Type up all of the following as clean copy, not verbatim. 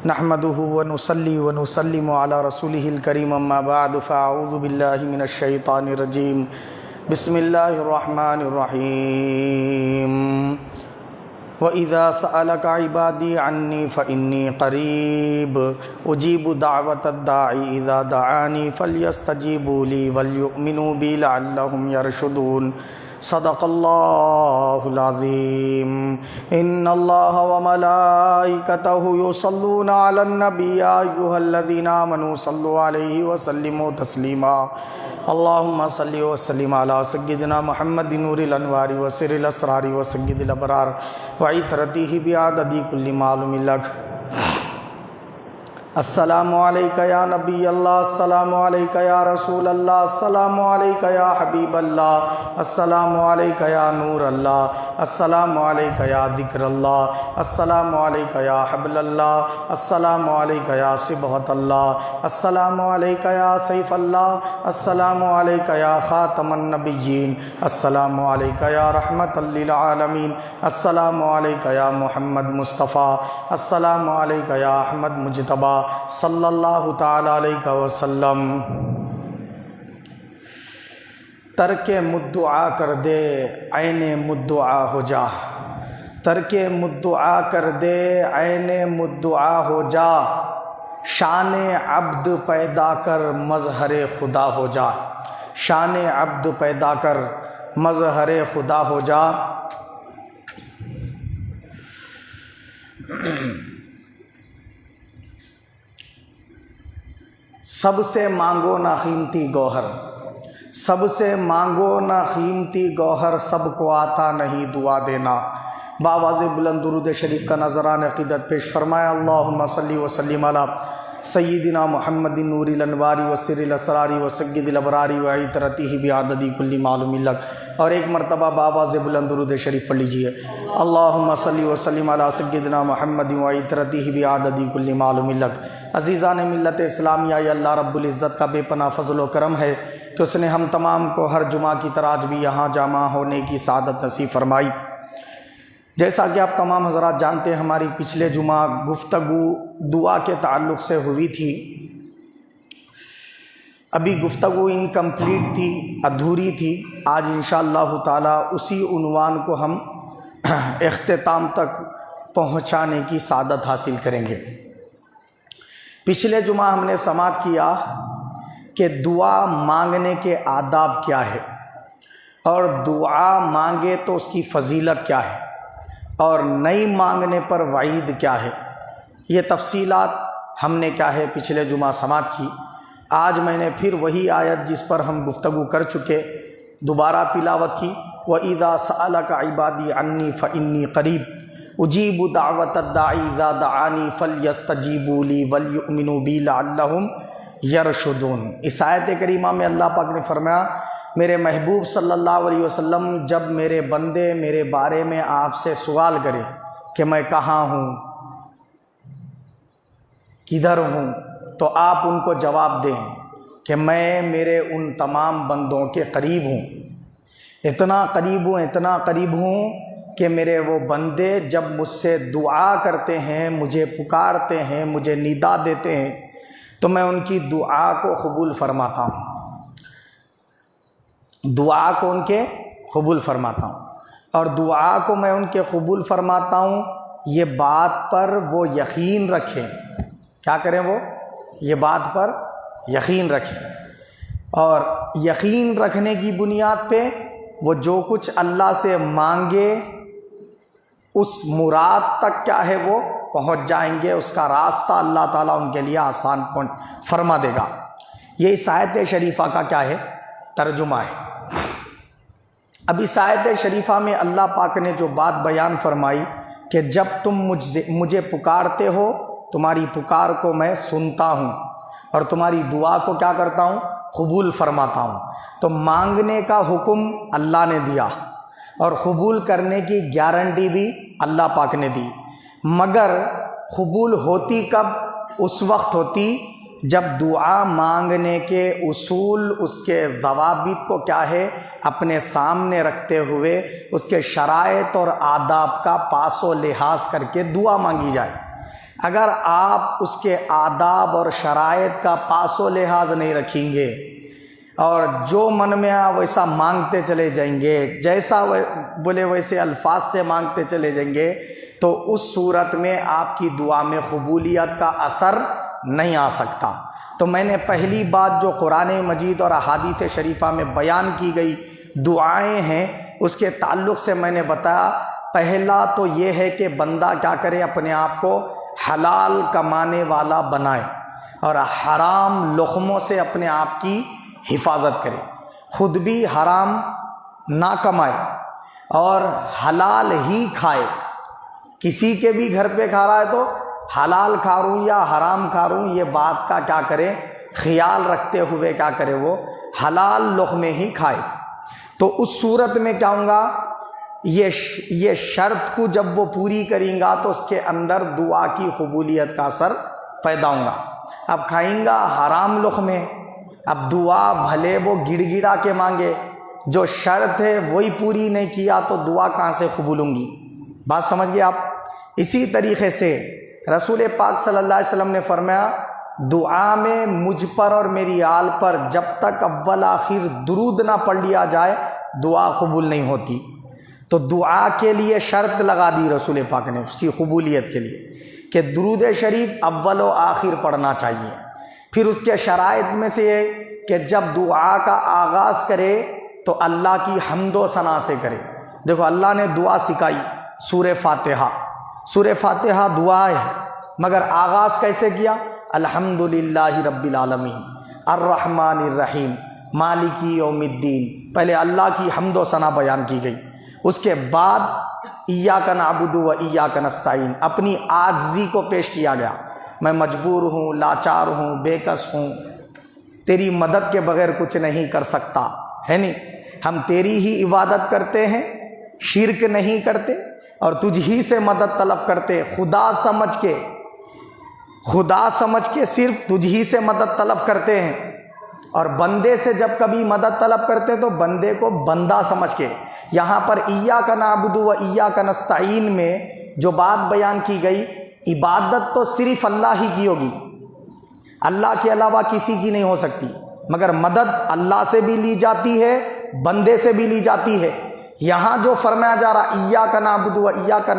نحمده ونصلي ونسلم على رسوله الكريم اما بعد فاعوذ بالله من الشيطان الرجيم بسم الله الرحمن الرحيم وَإِذَا سَأَلَكَ عِبَادِي عَنِّي فَإِنِّي قَرِيبٌ أُجِيبُ دَعْوَةَ الدَّاعِ إِذَا دَعَانِي فَلْيَسْتَجِيبُوا لِي وَلْيُؤْمِنُوا بِي لَعَلَّهُمْ يَرْشُدُونَ صدق اللہ العظیم ان اللہ وملائکتہ یصلون علی النبی یا ایھا الذین آمنوا صلوا علیہ وسلموا تسلیما اللہم صلی وسلم علی سیدنا محمد نور الانوار وسر الاسرار وسید الابرار وعطرتہ بعدد کل معلوم لک السلام علیکہ یا نبی اللہ السلام علیکہ یا رسول اللہ السلام علیکہ یا حبیب اللہ السلام علیکہ یا نور اللہ السلام علیکہ یا ذکر اللہ السلام علیکہ یا حبل اللہ السلام علیکہ یا صبغۃ اللہ السلام علیکہ یا سیف اللہ السلام علیکہ یا خاتم النبیین السلام علیکہ یا رحمت للعالمین السلام علیکہ یا محمد مصطفیٰ السلام علیکہ یا احمد مجتبیٰ صلی اللہ تعالی علیہ وسلم ترک مدعا کر دے عین مدعا ہو جا ترک مدعا کر دے عین مدعا ہو جا شان عبد پیدا کر مظہر خدا ہو جا شان عبد پیدا کر مظہر خدا ہو جا سب سے مانگو نہ قیمتی گوہر سب سے مانگو نہ قیمتی گوہر سب کو آتا نہیں دعا دینا بآواز بلند درود شریف کا نذران عقیدت پیش فرمایا اللہم صلی وسلم علی سیدنا محمد نور الانوار وسر الاسرار وسید الابرار وعطرتہ بعدد کل معلوم لک اور ایک مرتبہ بآواز بلند درود شریف پڑھ لیجئے اللہم صلی وسلم علی سیدنا محمد وعطرتہ بعدد کل معلوم لک عزیزان ملت اسلامیہ یا اللہ رب العزت کا بے پناہ فضل و کرم ہے کہ اس نے ہم تمام کو ہر جمعہ کی طرح آج بھی یہاں جمع ہونے کی سعادت نصیب فرمائی۔ جیسا کہ آپ تمام حضرات جانتے ہیں ہماری پچھلے جمعہ گفتگو دعا کے تعلق سے ہوئی تھی، ابھی گفتگو انکمپلیٹ تھی، ادھوری تھی۔ آج انشاءاللہ تعالی اسی عنوان کو ہم اختتام تک پہنچانے کی سعادت حاصل کریں گے۔ پچھلے جمعہ ہم نے سماعت کیا کہ دعا مانگنے کے آداب کیا ہے اور دعا مانگے تو اس کی فضیلت کیا ہے اور نہیں مانگنے پر وعید کیا ہے، یہ تفصیلات ہم نے کیا ہے پچھلے جمعہ سماعت کی۔ آج میں نے پھر وہی آیت جس پر ہم گفتگو کر چکے دوبارہ تلاوت کی، وَإِذَا سَأَلَكَ عِبَادِي عَنِّي فَإِنِّي قَرِيبٌ اجیب دعوت الداعی اذا دعانی فلیستجیبوا لی ولیؤمنوا بی لعلہم یرشدون۔ اس آیت کریمہ میں اللہ پاک نے فرمایا میرے محبوب صلی اللہ علیہ وسلم جب میرے بندے میرے بارے میں آپ سے سوال کرے کہ میں کہاں ہوں، کدھر ہوں، تو آپ ان کو جواب دیں کہ میں میرے ان تمام بندوں کے قریب ہوں، اتنا قریب ہوں کہ میرے وہ بندے جب مجھ سے دعا کرتے ہیں، مجھے پکارتے ہیں، مجھے ندا دیتے ہیں تو میں ان کی دعا کو قبول فرماتا ہوں، دعا کو ان کے قبول فرماتا ہوں، اور دعا کو میں ان کے قبول فرماتا ہوں یہ بات پر وہ یقین رکھیں۔ کیا کریں؟ وہ یہ بات پر یقین رکھیں، اور یقین رکھنے کی بنیاد پہ وہ جو کچھ اللہ سے مانگے اس مراد تک کیا ہے وہ پہنچ جائیں گے، اس کا راستہ اللہ تعالیٰ ان کے لیے آسان فرما دے گا۔ یہ اس آیت شریفہ کا کیا ہے؟ ترجمہ ہے۔ اب اس آیت شریفہ میں اللہ پاک نے جو بات بیان فرمائی کہ جب تم مجھے پکارتے ہو تمہاری پکار کو میں سنتا ہوں اور تمہاری دعا کو کیا کرتا ہوں؟ قبول فرماتا ہوں۔ تو مانگنے کا حکم اللہ نے دیا اور قبول کرنے کی گارنٹی بھی اللہ پاک نے دی، مگر قبول ہوتی کب؟ اس وقت ہوتی جب دعا مانگنے کے اصول، اس کے ضوابط کو کیا ہے اپنے سامنے رکھتے ہوئے اس کے شرائط اور آداب کا پاس و لحاظ کر کے دعا مانگی جائے۔ اگر آپ اس کے آداب اور شرائط کا پاس و لحاظ نہیں رکھیں گے اور جو من میں آ ویسا مانگتے چلے جائیں گے، جیسا بولے ویسے الفاظ سے مانگتے چلے جائیں گے، تو اس صورت میں آپ کی دعا میں قبولیت کا اثر نہیں آ سکتا۔ تو میں نے پہلی بات جو قرآن مجید اور احادیث شریفہ میں بیان کی گئی دعائیں ہیں، اس کے تعلق سے میں نے بتایا، پہلا تو یہ ہے کہ بندہ کیا کرے، اپنے آپ کو حلال کمانے والا بنائے اور حرام لقموں سے اپنے آپ کی حفاظت کرے، خود بھی حرام نہ کمائے اور حلال ہی کھائے۔ کسی کے بھی گھر پہ کھا رہا ہے تو حلال کھا رہا ہوں یا حرام کھا رہا ہوں، یہ بات کا کیا کرے، خیال رکھتے ہوئے کیا کرے، وہ حلال لقمے ہی کھائے۔ تو اس صورت میں کیا ہوں گا، یہ شرط کو جب وہ پوری کریں گا تو اس کے اندر دعا کی قبولیت کا اثر پیدا ہوں گا۔ اب کھائیں گا حرام لقمے، اب دعا بھلے وہ گڑ گڑا کے مانگے، جو شرط ہے وہی پوری نہیں کیا تو دعا کہاں سے قبول ہوں گی؟ بات سمجھ گئے آپ؟ اسی طریقے سے رسول پاک صلی اللہ علیہ وسلم نے فرمایا، دعا میں مجھ پر اور میری آل پر جب تک اول آخر درود نہ پڑھ لیا جائے دعا قبول نہیں ہوتی۔ تو دعا کے لیے شرط لگا دی رسول پاک نے اس کی قبولیت کے لیے کہ درود شریف اول و آخر پڑھنا چاہیے۔ پھر اس کے شرائط میں سے یہ کہ جب دعا کا آغاز کرے تو اللہ کی حمد و ثنا سے کرے۔ دیکھو اللہ نے دعا سکھائی، سورہ فاتحہ دعا ہے، مگر آغاز کیسے کیا؟ الحمدللہ رب العالمین الرحمن الرحیم مالک یوم الدین، پہلے اللہ کی حمد و ثنا بیان کی گئی، اس کے بعد ایاک نعبد و ایاک نستعین، اپنی عاجزی کو پیش کیا گیا، میں مجبور ہوں، لاچار ہوں، بے کس ہوں، تیری مدد کے بغیر کچھ نہیں کر سکتا، ہے نہیں، ہم تیری ہی عبادت کرتے ہیں، شرک نہیں کرتے اور تجھ ہی سے مدد طلب کرتے، خدا سمجھ کے صرف تجھ ہی سے مدد طلب کرتے ہیں، اور بندے سے جب کبھی مدد طلب کرتے تو بندے کو بندہ سمجھ کے۔ یہاں پر ایاک نعبد و ایاک نستعین میں جو بات بیان کی گئی، عبادت تو صرف اللہ ہی کی ہوگی، اللہ کے علاوہ کسی کی نہیں ہو سکتی، مگر مدد اللہ سے بھی لی جاتی ہے، بندے سے بھی لی جاتی ہے۔ یہاں جو فرمایا جا رہا ایاک نعبد و ایاک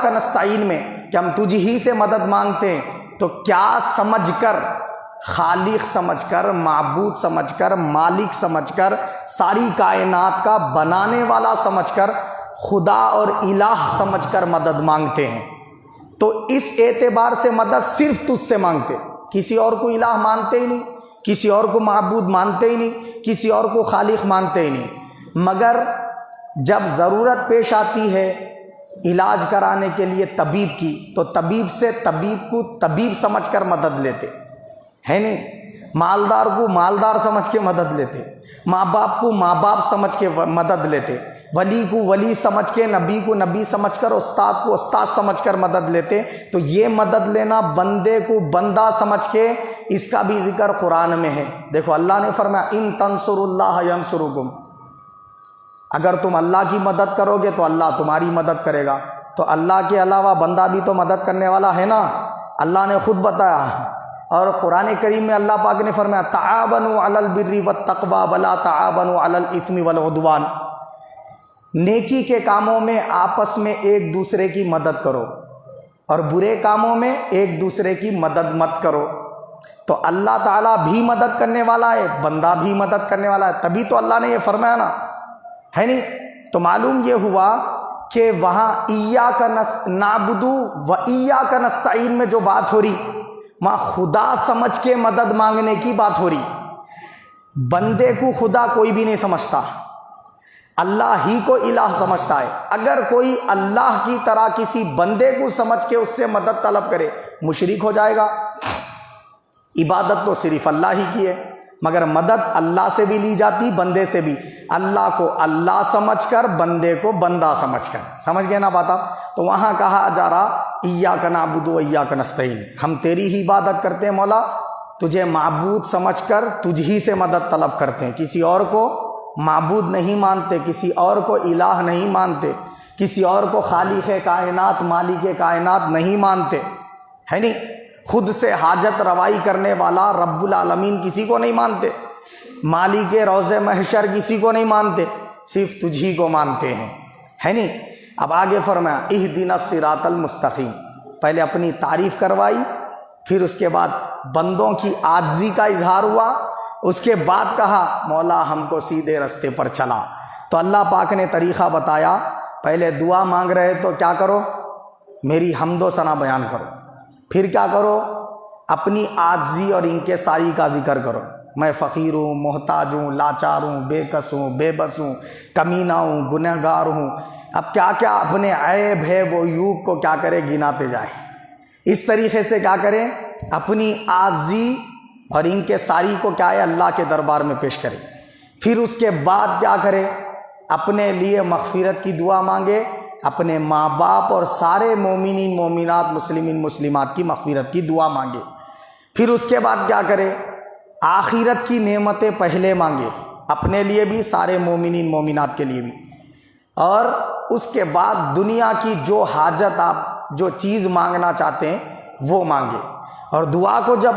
نستعین میں کہ ہم تجھ ہی سے مدد مانگتے ہیں، تو کیا سمجھ کر، خالق سمجھ کر، معبود سمجھ کر، مالک سمجھ کر، ساری کائنات کا بنانے والا سمجھ کر، خدا اور الہ سمجھ کر مدد مانگتے ہیں۔ تو اس اعتبار سے مدد صرف تجھ سے مانگتے، کسی اور کو الہ مانتے ہی نہیں، کسی اور کو معبود مانتے ہی نہیں، کسی اور کو خالق مانتے ہی نہیں۔ مگر جب ضرورت پیش آتی ہے علاج کرانے کے لیے طبیب کی، تو طبیب سے طبیب کو طبیب سمجھ کر مدد لیتے، ہے نہیں، مالدار کو مالدار سمجھ کے مدد لیتے، ماں باپ کو ماں باپ سمجھ کے مدد لیتے، ولی کو ولی سمجھ کے، نبی کو نبی سمجھ کر، استاد کو استاد سمجھ کر مدد لیتے۔ تو یہ مدد لینا بندے کو بندہ سمجھ کے، اس کا بھی ذکر قرآن میں ہے۔ دیکھو اللہ نے فرمایا ان تنصروا اللہ ینصرکم، اگر تم اللہ کی مدد کرو گے تو اللہ تمہاری مدد کرے گا۔ تو اللہ کے علاوہ بندہ بھی تو مدد کرنے والا ہے نا، اللہ نے خود بتایا، اور قرآن کریم میں اللہ پاک نے فرمایا تعاونوا علی البر والتقوی ولا تعاونوا علی الاثم والعدوان، نیکی کے کاموں میں آپس میں ایک دوسرے کی مدد کرو اور برے کاموں میں ایک دوسرے کی مدد مت کرو۔ تو اللہ تعالیٰ بھی مدد کرنے والا ہے، بندہ بھی مدد کرنے والا ہے، تبھی تو اللہ نے یہ فرمایا نا، ہے نہیں؟ تو معلوم یہ ہوا کہ وہاں ایاک نعبد و ایاک نستعین میں جو بات ہو رہی، وہاں خدا سمجھ کے مدد مانگنے کی بات ہو رہی۔ بندے کو خدا کوئی بھی نہیں سمجھتا، اللہ ہی کو الہ سمجھتا ہے۔ اگر کوئی اللہ کی طرح کسی بندے کو سمجھ کے اس سے مدد طلب کرے، مشرک ہو جائے گا۔ عبادت تو صرف اللہ ہی کی ہے، مگر مدد اللہ سے بھی لی جاتی، بندے سے بھی، اللہ کو اللہ سمجھ کر، بندے کو بندہ سمجھ کر۔ سمجھ گئے نا بات آپ؟ تو وہاں کہا جا رہا ایاک نعبد و ایاک نستعین، ہم تیری ہی عبادت کرتے ہیں مولا، تجھے معبود سمجھ کر تجھ ہی سے مدد طلب کرتے ہیں، کسی اور کو معبود نہیں مانتے، کسی اور کو الہ نہیں مانتے، کسی اور کو خالق کائنات مالک کائنات نہیں مانتے، ہے نہیں؟ خود سے حاجت روائی کرنے والا رب العالمین کسی کو نہیں مانتے، مالک روز محشر کسی کو نہیں مانتے، صرف تجھی کو مانتے ہیں، ہے نہیں؟ اب آگے فرمایا اہدنا الصراط المستقیم، پہلے اپنی تعریف کروائی، پھر اس کے بعد بندوں کی عاجزی کا اظہار ہوا، اس کے بعد کہا مولا ہم کو سیدھے رستے پر چلا۔ تو اللہ پاک نے طریقہ بتایا، پہلے دعا مانگ رہے تو کیا کرو؟ میری حمد و ثنا بیان کرو، پھر کیا کرو؟ اپنی عاجزی اور انکساری کا ذکر کرو، میں فقیر ہوں، محتاج ہوں، لاچار ہوں، بے کس ہوں، بے بس ہوں، کمینہ ہوں، گنہگار ہوں۔ اب کیا کیا اپنے عیب ہے وہ عیوب کو کیا کرے؟ گناتے جائے۔ اس طریقے سے کیا کریں؟ اپنی عاجزی اور انکساری کو کیا ہے؟ اللہ کے دربار میں پیش کرے۔ پھر اس کے بعد کیا کرے؟ اپنے لیے مغفرت کی دعا مانگے، اپنے ماں باپ اور سارے مومنین مومنات مسلمین مسلمات کی مغفرت کی دعا مانگے۔ پھر اس کے بعد کیا کرے؟ آخرت کی نعمتیں پہلے مانگے، اپنے لیے بھی، سارے مومنین مومنات کے لیے بھی، اور اس کے بعد دنیا کی جو حاجت آپ جو چیز مانگنا چاہتے ہیں وہ مانگے۔ اور دعا کو جب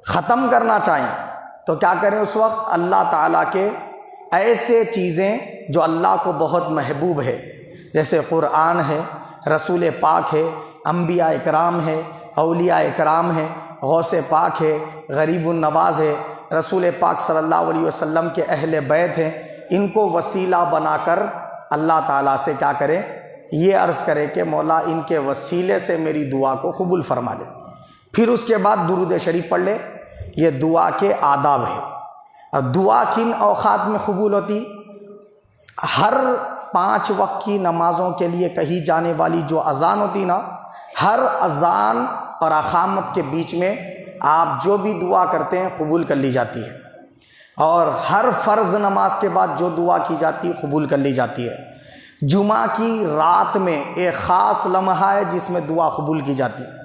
ختم کرنا چاہیں تو کیا کریں؟ اس وقت اللہ تعالیٰ کے ایسے چیزیں جو اللہ کو بہت محبوب ہے، جیسے قرآن ہے، رسول پاک ہے، انبیاء اکرام ہے، اولیاء اکرام ہے، غوث پاک ہے، غریب النواز ہے، رسول پاک صلی اللہ علیہ وسلم کے اہل بیت ہیں، ان کو وسیلہ بنا کر اللہ تعالیٰ سے کیا کریں؟ یہ عرض کرے کہ مولا ان کے وسیلے سے میری دعا کو قبول فرما لے۔ پھر اس کے بعد درود شریف پڑھ لے۔ یہ دعا کے آداب ہے۔ اور دعا کن اوقات میں قبول ہوتی؟ ہر 5 وقت کی نمازوں کے لیے کہی جانے والی جو اذان ہوتی نا، ہر اذان اور اقامت کے بیچ میں آپ جو بھی دعا کرتے ہیں قبول کر لی جاتی ہے، اور ہر فرض نماز کے بعد جو دعا کی جاتی ہے قبول کر لی جاتی ہے۔ جمعہ کی رات میں ایک خاص لمحہ ہے جس میں دعا قبول کی جاتی ہے،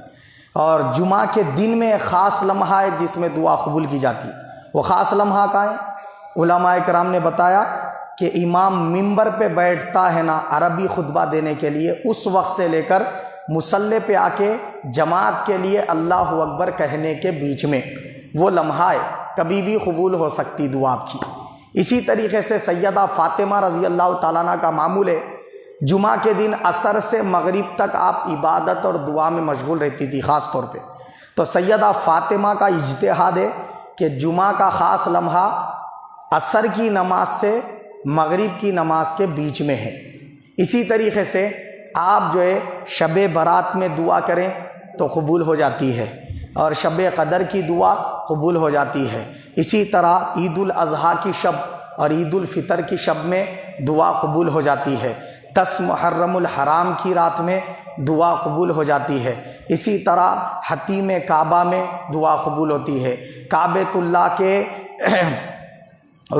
اور جمعہ کے دن میں ایک خاص لمحہ ہے جس میں دعا قبول کی جاتی ہے۔ وہ خاص لمحہ کا ہے؟ علماء کرام نے بتایا کہ امام ممبر پہ بیٹھتا ہے نا عربی خطبہ دینے کے لیے، اس وقت سے لے کر مصلی پہ آ کے جماعت کے لیے اللہ اکبر کہنے کے بیچ میں وہ لمحہ ہے، کبھی بھی قبول ہو سکتی دعا آپ کی۔ اسی طریقے سے سیدہ فاطمہ رضی اللہ تعالیٰ عنہ کا معمول ہے، جمعہ کے دن عصر سے مغرب تک آپ عبادت اور دعا میں مشغول رہتی تھی خاص طور پہ۔ تو سیدہ فاطمہ کا اجتہاد ہے کہ جمعہ کا خاص لمحہ عصر کی نماز سے مغرب کی نماز کے بیچ میں ہے۔ اسی طریقے سے آپ جو ہے شب برات میں دعا کریں تو قبول ہو جاتی ہے، اور شب قدر کی دعا قبول ہو جاتی ہے۔ اسی طرح عید الاضحیٰ کی شب اور عید الفطر کی شب میں دعا قبول ہو جاتی ہے۔ 10 محرم الحرام کی رات میں دعا قبول ہو جاتی ہے۔ اسی طرح حتیم کعبہ میں دعا قبول ہوتی ہے۔ کعبۃ اللہ کے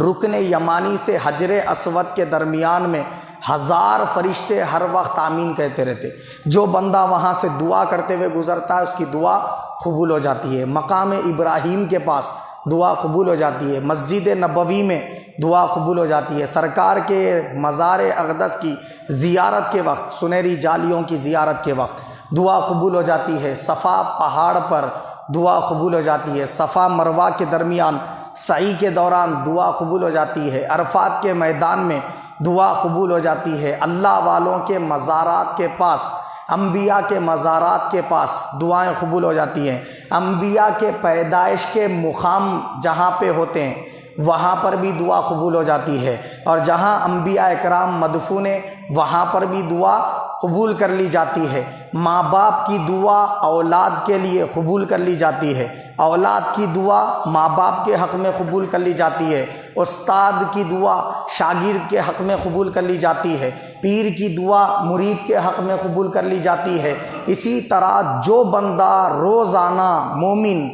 رکن یمانی سے حجر اسود کے درمیان میں 1000 فرشتے ہر وقت آمین کہتے رہتے۔ جو بندہ وہاں سے دعا کرتے ہوئے گزرتا ہے اس کی دعا قبول ہو جاتی ہے۔ مقام ابراہیم کے پاس دعا قبول ہو جاتی ہے۔ مسجد نبوی میں دعا قبول ہو جاتی ہے۔ سرکار کے مزار اقدس کی زیارت کے وقت، سنہری جالیوں کی زیارت کے وقت دعا قبول ہو جاتی ہے۔ صفا پہاڑ پر دعا قبول ہو جاتی ہے۔ صفا مروہ کے درمیان سعی کے دوران دعا قبول ہو جاتی ہے۔ عرفات کے میدان میں دعا قبول ہو جاتی ہے۔ اللہ والوں کے مزارات کے پاس، انبیاء کے مزارات کے پاس دعائیں قبول ہو جاتی ہیں۔ انبیاء کے پیدائش کے مقام جہاں پہ ہوتے ہیں وہاں پر بھی دعا قبول ہو جاتی ہے، اور جہاں انبیاء اکرام مدفون ہیں وہاں پر بھی دعا قبول کر لی جاتی ہے۔ ماں باپ کی دعا اولاد کے لیے قبول کر لی جاتی ہے، اولاد کی دعا ماں باپ کے حق میں قبول کر لی جاتی ہے، استاد کی دعا شاگرد کے حق میں قبول کر لی جاتی ہے، پیر کی دعا مرید کے حق میں قبول کر لی جاتی ہے۔ اسی طرح جو بندہ روزانہ مومن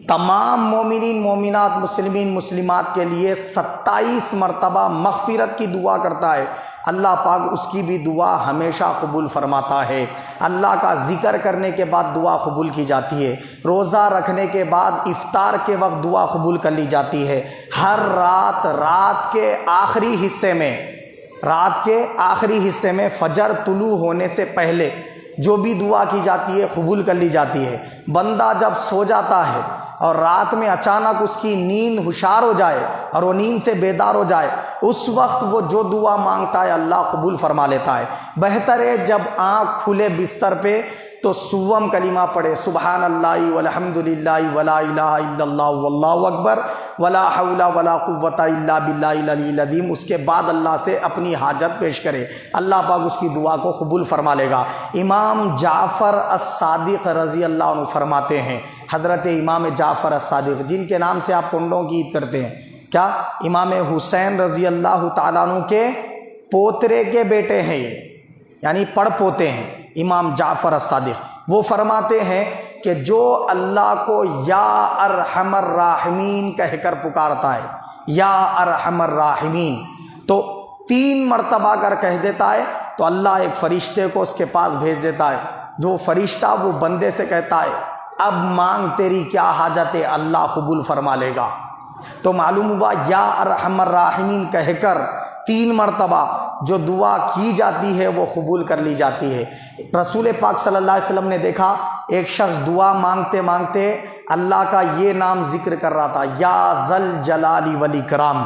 تمام مومنین مومنات مسلمین مسلمات کے لیے 27 مرتبہ مغفرت کی دعا کرتا ہے، اللہ پاک اس کی بھی دعا ہمیشہ قبول فرماتا ہے۔ اللہ کا ذکر کرنے کے بعد دعا قبول کی جاتی ہے۔ روزہ رکھنے کے بعد افطار کے وقت دعا قبول کر لی جاتی ہے۔ ہر رات کے آخری حصے میں رات کے آخری حصے میں فجر طلوع ہونے سے پہلے جو بھی دعا کی جاتی ہے قبول کر لی جاتی ہے۔ بندہ جب سو جاتا ہے اور رات میں اچانک اس کی نیند ہوشیار ہو جائے اور وہ نیند سے بیدار ہو جائے، اس وقت وہ جو دعا مانگتا ہے اللہ قبول فرما لیتا ہے۔ بہتر ہے جب آنکھ کھلے بستر پہ تو سوم کلمہ پڑھے، سبحان اللہ والحمد للہ ولا الہ الا اللہ واللہ اکبر ولا حول ولا قوت الا باللہ العلی العظیم۔ اس کے بعد اللہ سے اپنی حاجت پیش کرے، اللہ پاک اس کی دعا کو قبول فرما لے گا۔ امام جعفر الصادق رضی اللہ عنہ فرماتے ہیں، حضرت امام جعفر الصادق جن کے نام سے آپ کنڈوں کی عید کرتے ہیں، کیا امام حسین رضی اللہ تعالیٰ عنہ کے پوترے کے بیٹے ہیں، یہ یعنی پڑ پوتے ہیں امام جعفر الصادق۔ وہ فرماتے ہیں کہ جو اللہ کو یا ارحم الراحمین کہہ کر پکارتا ہے، یا ارحم الراحمین، تو 3 مرتبہ کر کہہ دیتا ہے تو اللہ ایک فرشتے کو اس کے پاس بھیج دیتا ہے، جو فرشتہ وہ بندے سے کہتا ہے اب مانگ تیری کیا حاجت ہے، اللہ قبول فرما لے گا۔ تو معلوم ہوا یا ارحم الراحمین کہہ کر 3 مرتبہ جو دعا کی جاتی ہے وہ قبول کر لی جاتی ہے۔ رسول پاک صلی اللہ علیہ وسلم نے دیکھا ایک شخص دعا مانگتے مانگتے اللہ کا یہ نام ذکر کر رہا تھا، یا ذل جلال والاکرام،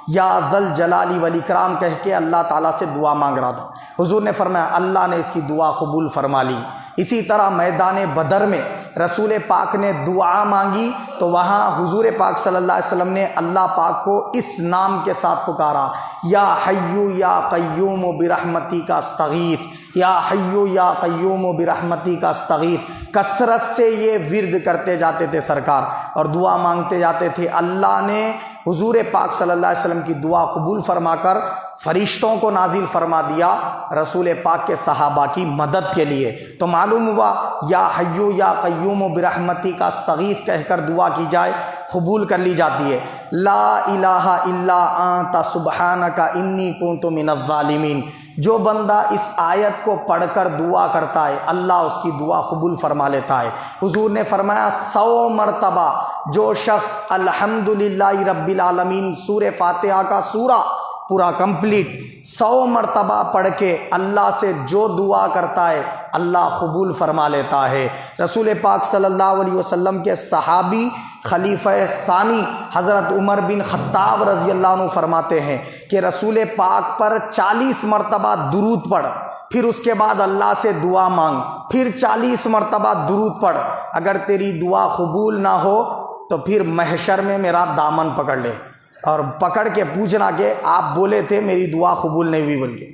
یا ذل جلال والاکرام کہہ کے اللہ تعالیٰ سے دعا مانگ رہا تھا۔ حضور نے فرمایا اللہ نے اس کی دعا قبول فرما لی۔ اسی طرح میدان بدر میں رسول پاک نے دعا مانگی تو وہاں حضور پاک صلی اللہ علیہ وسلم نے اللہ پاک کو اس نام کے ساتھ پکارا، یا حیو یا قیوم برحمتی کا استغیث، یا حیو یا قیوم برحمتی کا استغیث۔ کثرت سے یہ ورد کرتے جاتے تھے سرکار اور دعا مانگتے جاتے تھے۔ اللہ نے حضور پاک صلی اللہ علیہ وسلم کی دعا قبول فرما کر فرشتوں کو نازل فرما دیا رسول پاک کے صحابہ کی مدد کے لیے۔ تو معلوم ہوا یا حیو یا قیوم برحمتی کا استغیث کہہ کر دعا کی جائے قبول کر لی جاتی ہے۔ لا الہ الا انت سبحانک انی کنت من الظالمین، جو بندہ اس آیت کو پڑھ کر دعا کرتا ہے اللہ اس کی دعا قبول فرما لیتا ہے۔ حضور نے فرمایا 100 مرتبہ جو شخص الحمدللہ رب العالمین سورہ فاتحہ کا سورہ پورا کمپلیٹ 100 مرتبہ پڑھ کے اللہ سے جو دعا کرتا ہے اللہ قبول فرما لیتا ہے۔ رسول پاک صلی اللہ علیہ وسلم کے صحابی خلیفہ ثانی حضرت عمر بن خطاب رضی اللہ عنہ فرماتے ہیں کہ رسول پاک پر 40 مرتبہ درود پڑھ، پھر اس کے بعد اللہ سے دعا مانگ، پھر 40 مرتبہ درود پڑھ، اگر تیری دعا قبول نہ ہو تو پھر محشر میں میرا دامن پکڑ لے اور پکڑ کے پوچھنا کہ آپ بولے تھے میری دعا قبول نہیں ہوئی بول کے۔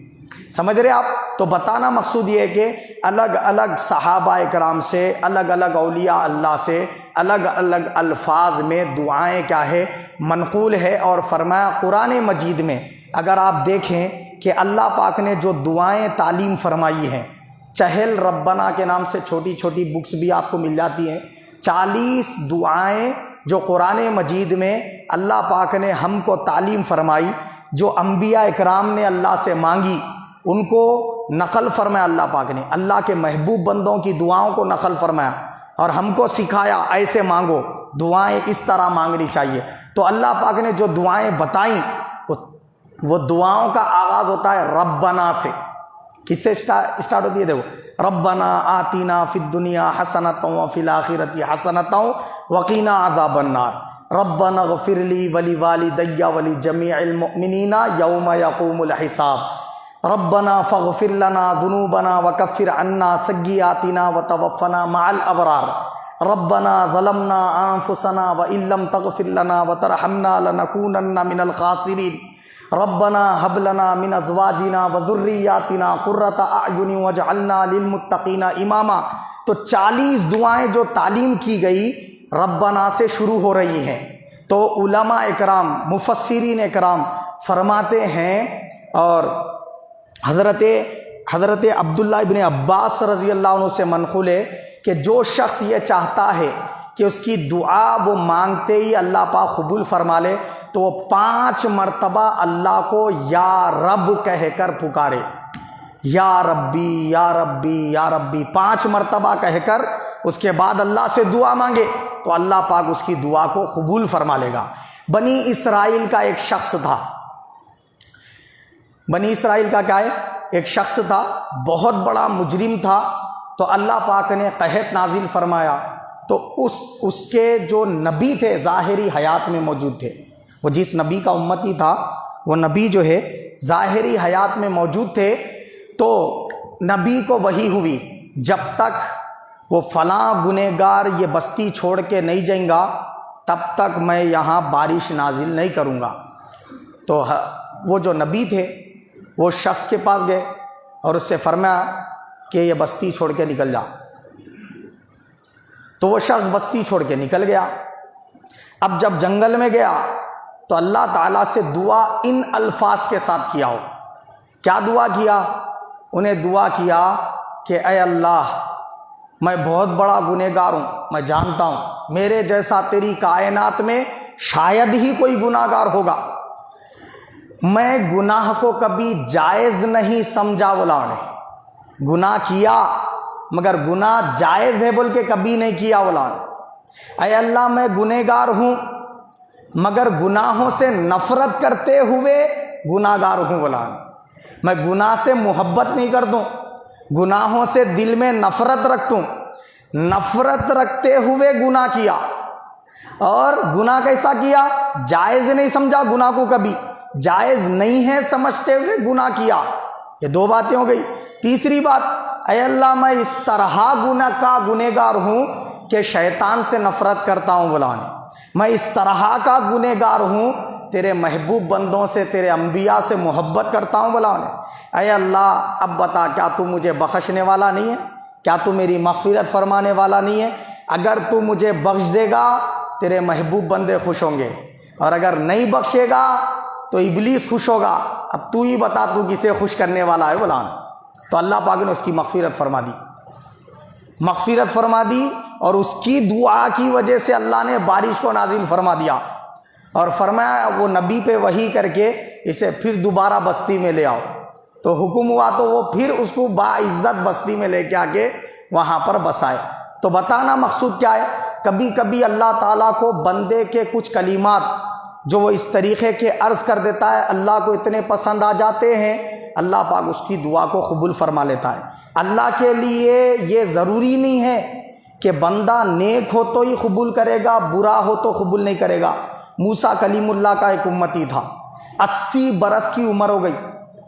سمجھ رہے آپ؟ تو بتانا مقصود یہ ہے کہ الگ الگ صحابہ کرام سے، الگ الگ اولیاء اللہ سے الگ الگ الفاظ میں دعائیں کیا ہے منقول ہے۔ اور فرمایا قرآن مجید میں اگر آپ دیکھیں کہ اللہ پاک نے جو دعائیں تعلیم فرمائی ہیں، چہل ربنا کے نام سے چھوٹی چھوٹی بکس بھی آپ کو مل جاتی ہیں، 40 دعائیں جو قرآن مجید میں اللہ پاک نے ہم کو تعلیم فرمائی، جو انبیاء اکرام نے اللہ سے مانگی ان کو نقل فرمایا اللہ پاک نے، اللہ کے محبوب بندوں کی دعاؤں کو نقل فرمایا اور ہم کو سکھایا ایسے مانگو، دعائیں اس طرح مانگنی چاہیے۔ تو اللہ پاک نے جو دعائیں بتائیں وہ دعاؤں کا آغاز ہوتا ہے ربنا سے۔ کس سے اسٹارٹ ہوتی ہے؟ دیکھو، ربنا آتینا فی الدنیا حسنۃ وفی الآخرۃ حسنۃ وقنا عذاب النار، ربنا اغفر لی ولوالدی ولجمیع المؤمنین یوم یقوم الحساب، ربنا فاغفر لنا ذنوبنا وکفر عنا سیئاتنا وتوفنا مع الابرار، ربنا ظلمنا انفسنا وان لم تغفر لنا وترحمنا لنکونن من الخاسرین، ربنا هب لنا من ازواجنا وذریاتنا قرۃ اعین واجعلنا للمتقین اماما۔ تو 40 دعائیں جو تعلیم کی گئی ربنا سے شروع ہو رہی ہیں۔ تو علماء اکرام مفسرین اکرام فرماتے ہیں، اور حضرت عبداللہ ابن عباس رضی اللہ عنہ سے منقول ہے کہ جو شخص یہ چاہتا ہے کہ اس کی دعا وہ مانگتے ہی اللہ پاک قبول فرما لے تو وہ 5 مرتبہ اللہ کو یا رب کہہ کر پکارے، یا ربی یا ربی یا ربی 5 مرتبہ کہہ کر اس کے بعد اللہ سے دعا مانگے تو اللہ پاک اس کی دعا کو قبول فرما لے گا۔ بنی اسرائیل کا ایک شخص تھا، بنی اسرائیل کا کیا ہے، ایک شخص تھا بہت بڑا مجرم تھا، تو اللہ پاک نے قحط نازل فرمایا، تو اس کے جو نبی تھے ظاہری حیات میں موجود تھے، وہ جس نبی کا امتی تھا وہ نبی جو ہے ظاہری حیات میں موجود تھے، تو نبی کو وحی ہوئی جب تک وہ فلاں گنہگار یہ بستی چھوڑ کے نہیں جائیں گا تب تک میں یہاں بارش نازل نہیں کروں گا۔ تو وہ جو نبی تھے وہ شخص کے پاس گئے اور اس سے فرمایا کہ یہ بستی چھوڑ کے نکل جا، تو وہ شخص بستی چھوڑ کے نکل گیا۔ اب جب جنگل میں گیا تو اللہ تعالیٰ سے دعا ان الفاظ کے ساتھ کیا ہو، کیا دعا کیا؟ انہیں دعا کیا کہ اے اللہ میں بہت بڑا گنہگار ہوں، میں جانتا ہوں میرے جیسا تیری کائنات میں شاید ہی کوئی گناہگار ہوگا، میں گناہ کو کبھی جائز نہیں سمجھا، بولا انہیں گناہ کیا مگر گناہ جائز ہے بول کے کبھی نہیں کیا، بولا اے اللہ میں گنہگار ہوں مگر گناہوں سے نفرت کرتے ہوئے گناہگار ہوں، بولا میں گناہ سے محبت نہیں کرتوں، گناہوں سے دل میں نفرت رکھتوں، نفرت رکھتے ہوئے گناہ کیا، اور گناہ کیسا کیا؟ جائز نہیں سمجھا، گناہ کو کبھی جائز نہیں ہے سمجھتے ہوئے گناہ کیا۔ یہ دو باتیں ہو گئی۔ تیسری بات، اے اللہ میں اس طرح گناہ کا گنہگار ہوں کہ شیطان سے نفرت کرتا ہوں، بولا میں اس طرح کا گنہگار ہوں تیرے محبوب بندوں سے، تیرے انبیاء سے محبت کرتا ہوں، بولا اے اللہ اب بتا کیا تو مجھے بخشنے والا نہیں ہے؟ کیا تو میری مغفرت فرمانے والا نہیں ہے؟ اگر تو مجھے بخش دے گا تیرے محبوب بندے خوش ہوں گے، اور اگر نہیں بخشے گا تو ابلیس خوش ہوگا، اب تو ہی بتا تو کسے خوش کرنے والا ہے، بولا تو اللہ پاک نے اس کی مغفرت فرما دی، مغفرت فرما دی، اور اس کی دعا کی وجہ سے اللہ نے بارش کو نازل فرما دیا، اور فرمایا وہ نبی پہ وحی کر کے اسے پھر دوبارہ بستی میں لے آؤ، تو حکم ہوا تو وہ پھر اس کو باعزت بستی میں لے کے آ کے وہاں پر بسائے۔ تو بتانا مقصود کیا ہے، کبھی کبھی اللہ تعالیٰ کو بندے کے کچھ کلمات جو وہ اس طریقے کے عرض کر دیتا ہے اللہ کو اتنے پسند آ جاتے ہیں، اللہ پاک اس کی دعا کو قبول فرما لیتا ہے۔ اللہ کے لیے یہ ضروری نہیں ہے کہ بندہ نیک ہو تو ہی قبول کرے گا، برا ہو تو قبول نہیں کرے گا۔ موسیٰ کلیم اللہ کا ایک امتی تھا، 80 برس کی عمر ہو گئی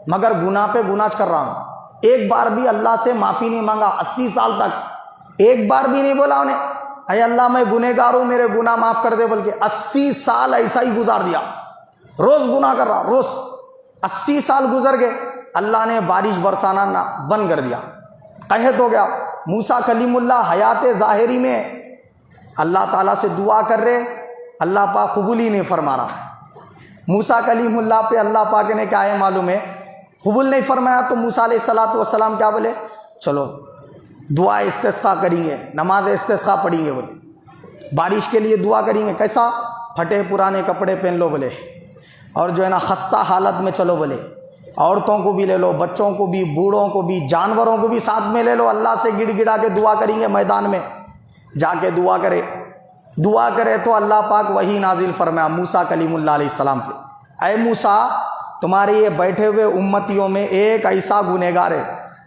مگر گناہ پہ گناہ کر رہا ہوں، ایک بار بھی اللہ سے معافی نہیں مانگا، 80 سال تک ایک بار بھی نہیں بولا انہیں اے اللہ میں گنہگار ہوں میرے گناہ معاف کر دے، بلکہ 80 سال ایسا ہی گزار دیا، روز گناہ کر رہا، روز 80 سال گزر گئے، اللہ نے بارش برسانا بند کر دیا، قحط ہو گیا۔ موسیٰ کلیم اللہ حیات ظاہری میں اللہ تعالیٰ سے دعا کر رہے، اللہ پاک قبول ہی نہیں فرما رہا۔ موسیٰ کلیم اللہ پہ اللہ پاک نے کیا ہے معلوم ہے، قبول نہیں فرمایا، تو موسیٰ علیہ السلام کیا بولے، چلو دعا استسقاء کریں گے، نماز استسقاء پڑھیں گے، بولے بارش کے لیے دعا کریں گے، کیسا؟ پھٹے پرانے کپڑے پہن لو بولے، اور جو ہے نا خستہ حالت میں چلو بولے، عورتوں کو بھی لے لو، بچوں کو بھی، بوڑھوں کو بھی، جانوروں کو بھی ساتھ میں لے لو، اللہ سے گڑ گڑا کے دعا کریں گے، میدان میں جا کے دعا کرے تو اللہ پاک وہی نازل فرمایا موسیٰ کلیم اللہ علیہ السلام پہ، اے موسیٰ تمہارے یہ بیٹھے ہوئے امتیوں میں ایک ایسا گنہگار ہے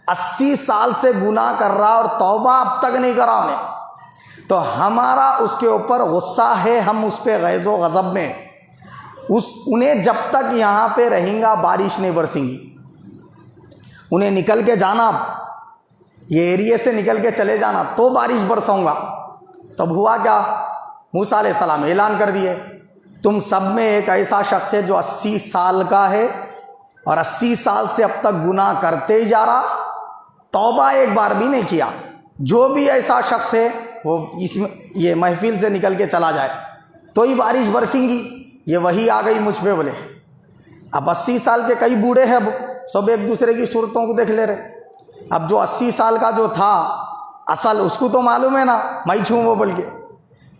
80 سال سے گناہ کر رہا اور توبہ اب تک نہیں کرا انہیں، تو ہمارا اس کے اوپر غصہ ہے، ہم اس پہ غیظ و غضب میں، انہیں جب تک یہاں پہ رہیں گا بارش نہیں برسیں گی، انہیں نکل کے جانا، یہ ایریے سے نکل کے چلے جانا تو بارش برساؤں گا۔ تب ہوا کیا، موسیٰ علیہ السلام اعلان کر دیے تم سب میں ایک ایسا شخص ہے جو 80 سال کا ہے اور 80 سال سے اب تک گناہ کرتے ہی جا رہا، توبہ ایک بار بھی نہیں کیا، جو بھی ایسا شخص ہے وہ یہ محفل سے نکل کے چلا جائے تو ہی بارش برسیں گی۔ یہ وہی آ گئی مجھ پہ، بولے اب 80 سال کے کئی بوڑھے ہیں، سب ایک دوسرے کی صورتوں کو دیکھ لے رہے، اب جو 80 سال کا جو تھا اصل اس کو تو معلوم ہے نا میں چھوں وہ بول کے،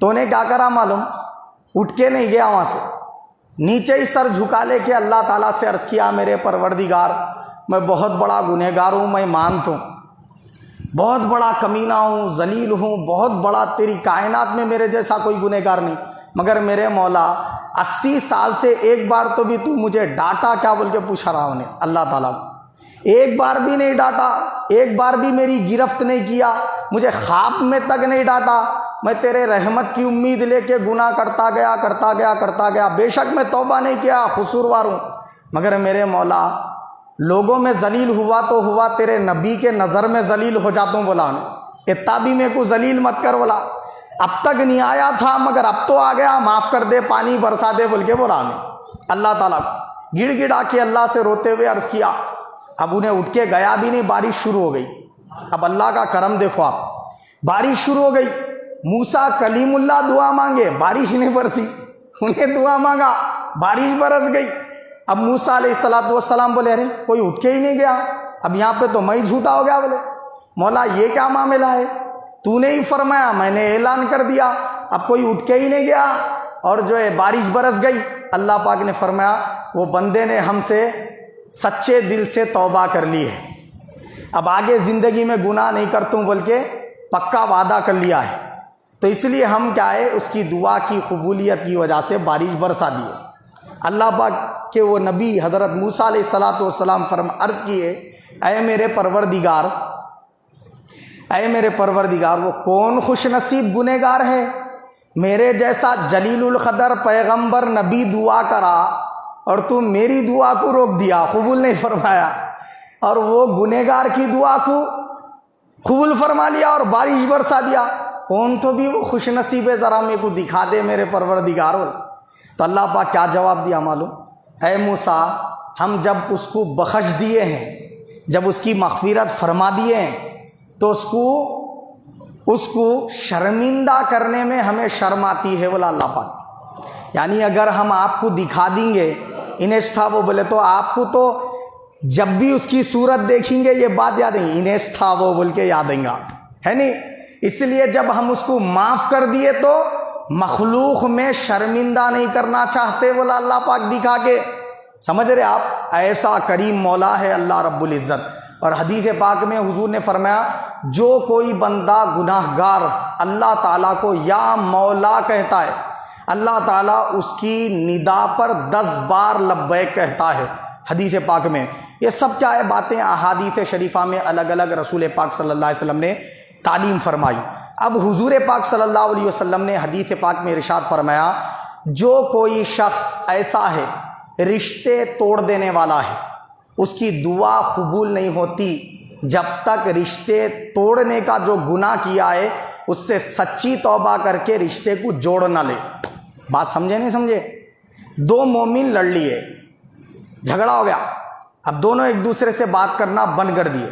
تو نے کیا کرا معلوم، اٹھ کے نہیں گیا وہاں سے، نیچے ہی سر جھکا لے کے اللہ تعالیٰ سے عرض کیا میرے پروردگار میں بہت بڑا گنہگار ہوں، میں مانتا ہوں بہت بڑا کمینہ ہوں، ذلیل ہوں، بہت بڑا، تیری کائنات میں میرے جیسا کوئی گنہگار نہیں، مگر میرے مولا 80 سال سے ایک بار تو بھی تو مجھے ڈانٹا کیا بول کے پوچھا رہا انہیں اللہ تعالیٰ کو. ایک بار بھی نہیں ڈانٹا, ایک بار بھی میری گرفت نہیں کیا, مجھے خواب میں تک نہیں ڈانٹا. میں تیرے رحمت کی امید لے کے گناہ کرتا گیا. بے شک میں توبہ نہیں کیا, قصوروار ہوں, مگر میرے مولا لوگوں میں ذلیل ہوا تو ہوا, تیرے نبی کے نظر میں ذلیل ہو جاتا ہوں بولا انہیں. اتنا بھی میرے کو ذلیل مت کر بولا, اب تک نہیں آیا تھا مگر اب تو آ گیا, معاف کر دے, پانی برسا دے بول کے بولا انہیں. اللہ تعالیٰ گڑ گڑا کے اللہ سے روتے ہوئے عرض کیا. اب انہیں اٹھ کے گیا بھی نہیں, بارش شروع ہو گئی. اب اللہ کا کرم دیکھو آپ, بارش شروع ہو گئی. موسیٰ کلیم اللہ دعا مانگے, بارش نہیں برسی. انہیں دعا مانگا, بارش برس گئی. اب موسیٰ علیہ السلام بولے ارے کوئی اٹھ کے ہی نہیں گیا, اب یہاں پہ تو میں جھوٹا ہو گیا. بولے مولا یہ کیا معاملہ ہے, تو نے ہی فرمایا, میں نے اعلان کر دیا, اب کوئی اٹھ کے ہی نہیں گیا اور جو ہے بارش برس گئی. اللہ پاک نے فرمایا وہ بندے نے ہم سے سچے دل سے توبہ کر لی ہے, اب آگے زندگی میں گناہ نہیں کرتا ہوں بول کے پکا وعدہ کر لیا ہے. تو اس لیے ہم کیا ہے, اس کی دعا کی قبولیت کی وجہ سے بارش برسا دیے. اللہ پاک کے وہ نبی حضرت موسیٰ علیہ السلام عرض کیے, اے میرے پروردگار وہ کون خوش نصیب گنہگار ہے, میرے جیسا جلیل القدر پیغمبر نبی دعا کرا اور تو میری دعا کو روک دیا, قبول نہیں فرمایا, اور وہ گنہگار کی دعا کو قبول فرما لیا اور بارش برسا دیا. کون تو بھی وہ خوش نصیب ہے, ذرا میرے کو دکھا دے میرے پروردگار. تو اللہ پاک کیا جواب دیا معلوم, اے موسیٰ ہم جب اس کو بخش دیے ہیں, جب اس کی مغفرت فرما دیے ہیں, تو اس کو شرمندہ کرنے میں ہمیں شرم آتی ہے بولا اللہ پاک. یعنی اگر ہم آپ کو دکھا دیں گے انیس تھا وہ, بولے تو آپ کو تو جب بھی اس کی صورت دیکھیں گے یہ بات یاد ہے, انیس تھا وہ بول کے یاد آئیں گا, ہے نہیں. اس لیے جب ہم اس کو معاف کر دیے تو مخلوق میں شرمندہ نہیں کرنا چاہتے بولا اللہ پاک دکھا کے. سمجھ رہے آپ, ایسا کریم مولا ہے اللہ رب العزت. اور حدیث پاک میں حضور نے فرمایا جو کوئی بندہ گناہ گار اللہ تعالیٰ کو یا مولا کہتا ہے, اللہ تعالیٰ اس کی ندا پر 10 بار لبیک کہتا ہے. حدیث پاک میں یہ سب کیا ہے باتیں احادیث شریفہ میں الگ الگ رسول پاک صلی اللہ علیہ وسلم نے تعلیم فرمائی. اب حضور پاک صلی اللہ علیہ وسلم نے حدیث پاک میں ارشاد فرمایا جو کوئی شخص ایسا ہے رشتے توڑ دینے والا ہے, اس کی دعا قبول نہیں ہوتی جب تک رشتے توڑنے کا جو گناہ کیا ہے اس سے سچی توبہ کر کے رشتے کو جوڑ نہ لے. بات سمجھے نہیں سمجھے, 2 مومن لڑ لیے, جھگڑا ہو گیا, اب دونوں ایک دوسرے سے بات کرنا بند کر دیے.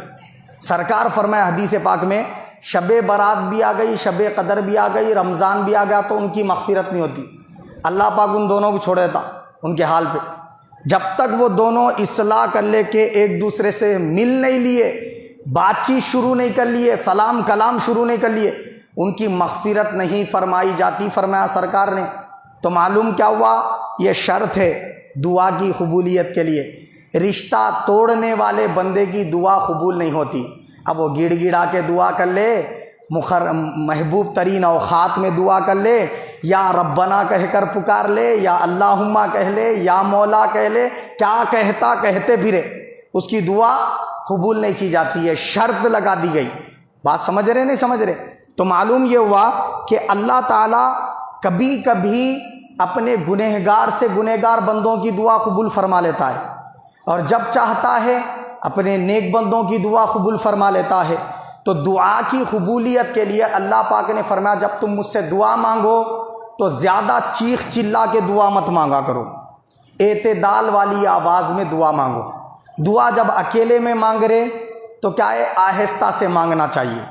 سرکار فرمایا حدیث پاک میں شب برات بھی آ گئی, شب قدر بھی آ گئی, رمضان بھی آ گیا تو ان کی مغفرت نہیں ہوتی. اللہ پاک ان دونوں کو چھوڑ دیتا ان کے حال پہ, جب تک وہ دونوں اصلاح کر لے کے ایک دوسرے سے مل نہیں لیے, بات چیت شروع نہیں کر لیے, سلام کلام شروع نہیں کر لیے, ان کی مغفرت نہیں فرمائی جاتی. فرمایا سرکار نے تو معلوم کیا ہوا, یہ شرط ہے دعا کی قبولیت کے لیے, رشتہ توڑنے والے بندے کی دعا قبول نہیں ہوتی. اب وہ گڑ گڑا کے دعا کر لے, محبوب ترین اوقات میں دعا کر لے, یا ربنا کہہ کر پکار لے, یا اللہم کہہ لے, یا مولا کہہ لے, کیا کہتے پھرے, اس کی دعا قبول نہیں کی جاتی ہے, شرط لگا دی گئی. بات سمجھ رہے نہیں سمجھ رہے؟ تو معلوم یہ ہوا کہ اللہ تعالیٰ کبھی کبھی اپنے گنہگار سے گنہگار بندوں کی دعا قبول فرما لیتا ہے, اور جب چاہتا ہے اپنے نیک بندوں کی دعا قبول فرما لیتا ہے. تو دعا کی قبولیت کے لیے اللہ پاک نے فرمایا جب تم مجھ سے دعا مانگو تو زیادہ چیخ چلا کے دعا مت مانگا کرو, اعتدال والی آواز میں دعا مانگو. دعا جب اکیلے میں مانگ رہے تو کیا ہے آہستہ سے مانگنا چاہیے.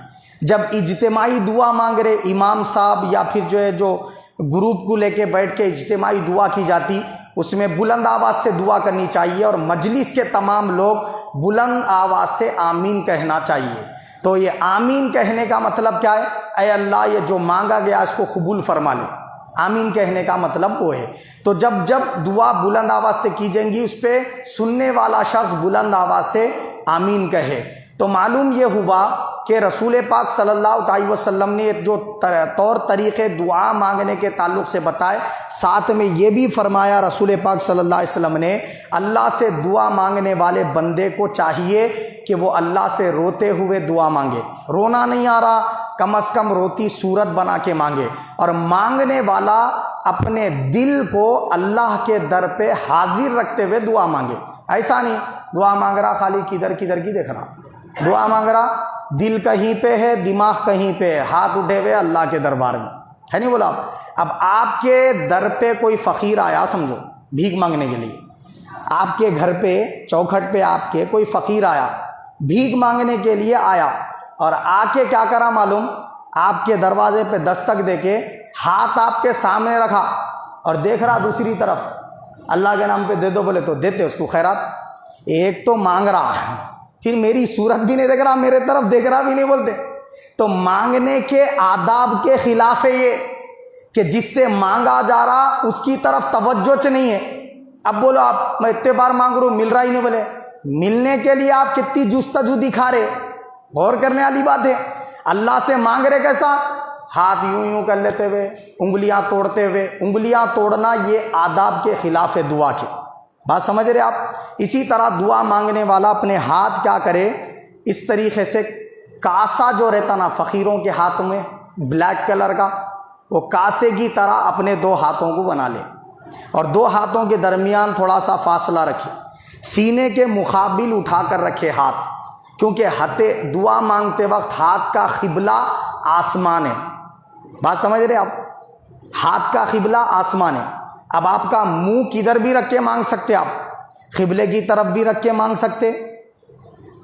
جب اجتماعی دعا مانگ رہے, امام صاحب یا پھر جو گروپ کو لے کے بیٹھ کے اجتماعی دعا کی جاتی, اس میں بلند آواز سے دعا کرنی چاہیے, اور مجلس کے تمام لوگ بلند آواز سے آمین کہنا چاہیے. تو یہ آمین کہنے کا مطلب کیا ہے, اے اللہ یہ جو مانگا گیا اس کو قبول فرما لے. آمین کہنے کا مطلب وہ ہے. تو جب دعا بلند آواز سے کی جائیں گی اس پہ سننے والا شخص بلند آواز سے آمین کہے. تو تو معلوم یہ ہوا کہ رسول پاک صلی اللہ علیہ وسلم نے جو طور طریقے دعا مانگنے کے تعلق سے بتائے، ساتھ میں یہ بھی فرمایا رسول پاک صلی اللہ علیہ وسلم نے، اللہ سے دعا مانگنے والے بندے کو چاہیے کہ وہ اللہ سے روتے ہوئے دعا مانگے، رونا نہیں آ رہا کم از کم روتی صورت بنا کے مانگے، اور مانگنے والا اپنے دل کو اللہ کے در پہ حاضر رکھتے ہوئے دعا مانگے۔ ایسا نہیں دعا مانگ رہا خالی کدھر کدھر کی دیکھ رہا، دعا مانگ رہا دل کہیں پہ ہے دماغ کہیں پہ ہے، ہاتھ اٹھے ہوئے اللہ کے دربار میں ہے، نہیں بولا۔ اب آپ کے در پہ کوئی فقیر آیا، سمجھو بھیک مانگنے کے لیے، آپ کے گھر پہ چوکھٹ پہ آپ کے کوئی فقیر آیا، بھیک مانگنے کے لیے آیا، اور آ کے کیا کرا معلوم، آپ کے دروازے پہ دستک دے کے ہاتھ آپ کے سامنے رکھا اور دیکھ رہا دوسری طرف، اللہ کے نام پہ دے دو بولے تو دیتے اس کو خیرات۔ ایک تو مانگ رہا پھر میری صورت بھی نہیں دیکھ رہا، میرے طرف دیکھ رہا بھی نہیں بولتے، تو مانگنے کے آداب کے خلاف ہے یہ کہ جس سے مانگا جا رہا اس کی طرف توجہ نہیں ہے۔ اب بولو آپ میں اتنے بار مانگ رہا ہوں مل رہا ہی نہیں، بولے ملنے کے لیے آپ کتنی جستجو دکھا رہے، غور کرنے والی بات ہے۔ اللہ سے مانگ رہے کیسا، ہاتھ یوں یوں کر لیتے ہوئے، انگلیاں توڑتے ہوئے، انگلیاں توڑنا یہ آداب کے خلاف ہے دعا کے، بات سمجھ رہے آپ۔ اسی طرح دعا مانگنے والا اپنے ہاتھ کیا کرے، اس طریقے سے کاسا جو رہتا نا فقیروں کے ہاتھ میں بلیک کلر کا، وہ کاسے کی طرح اپنے دو ہاتھوں کو بنا لے، اور دو ہاتھوں کے درمیان تھوڑا سا فاصلہ رکھے، سینے کے مقابل اٹھا کر رکھے ہاتھ، کیونکہ دعا مانگتے وقت ہاتھ کا قبلہ آسمان ہے، بات سمجھ رہے آپ، ہاتھ کا قبلہ آسمان ہے۔ اب آپ کا منہ کدھر بھی رکھ کے مانگ سکتے، آپ قبلے کی طرف بھی رکھ کے مانگ سکتے،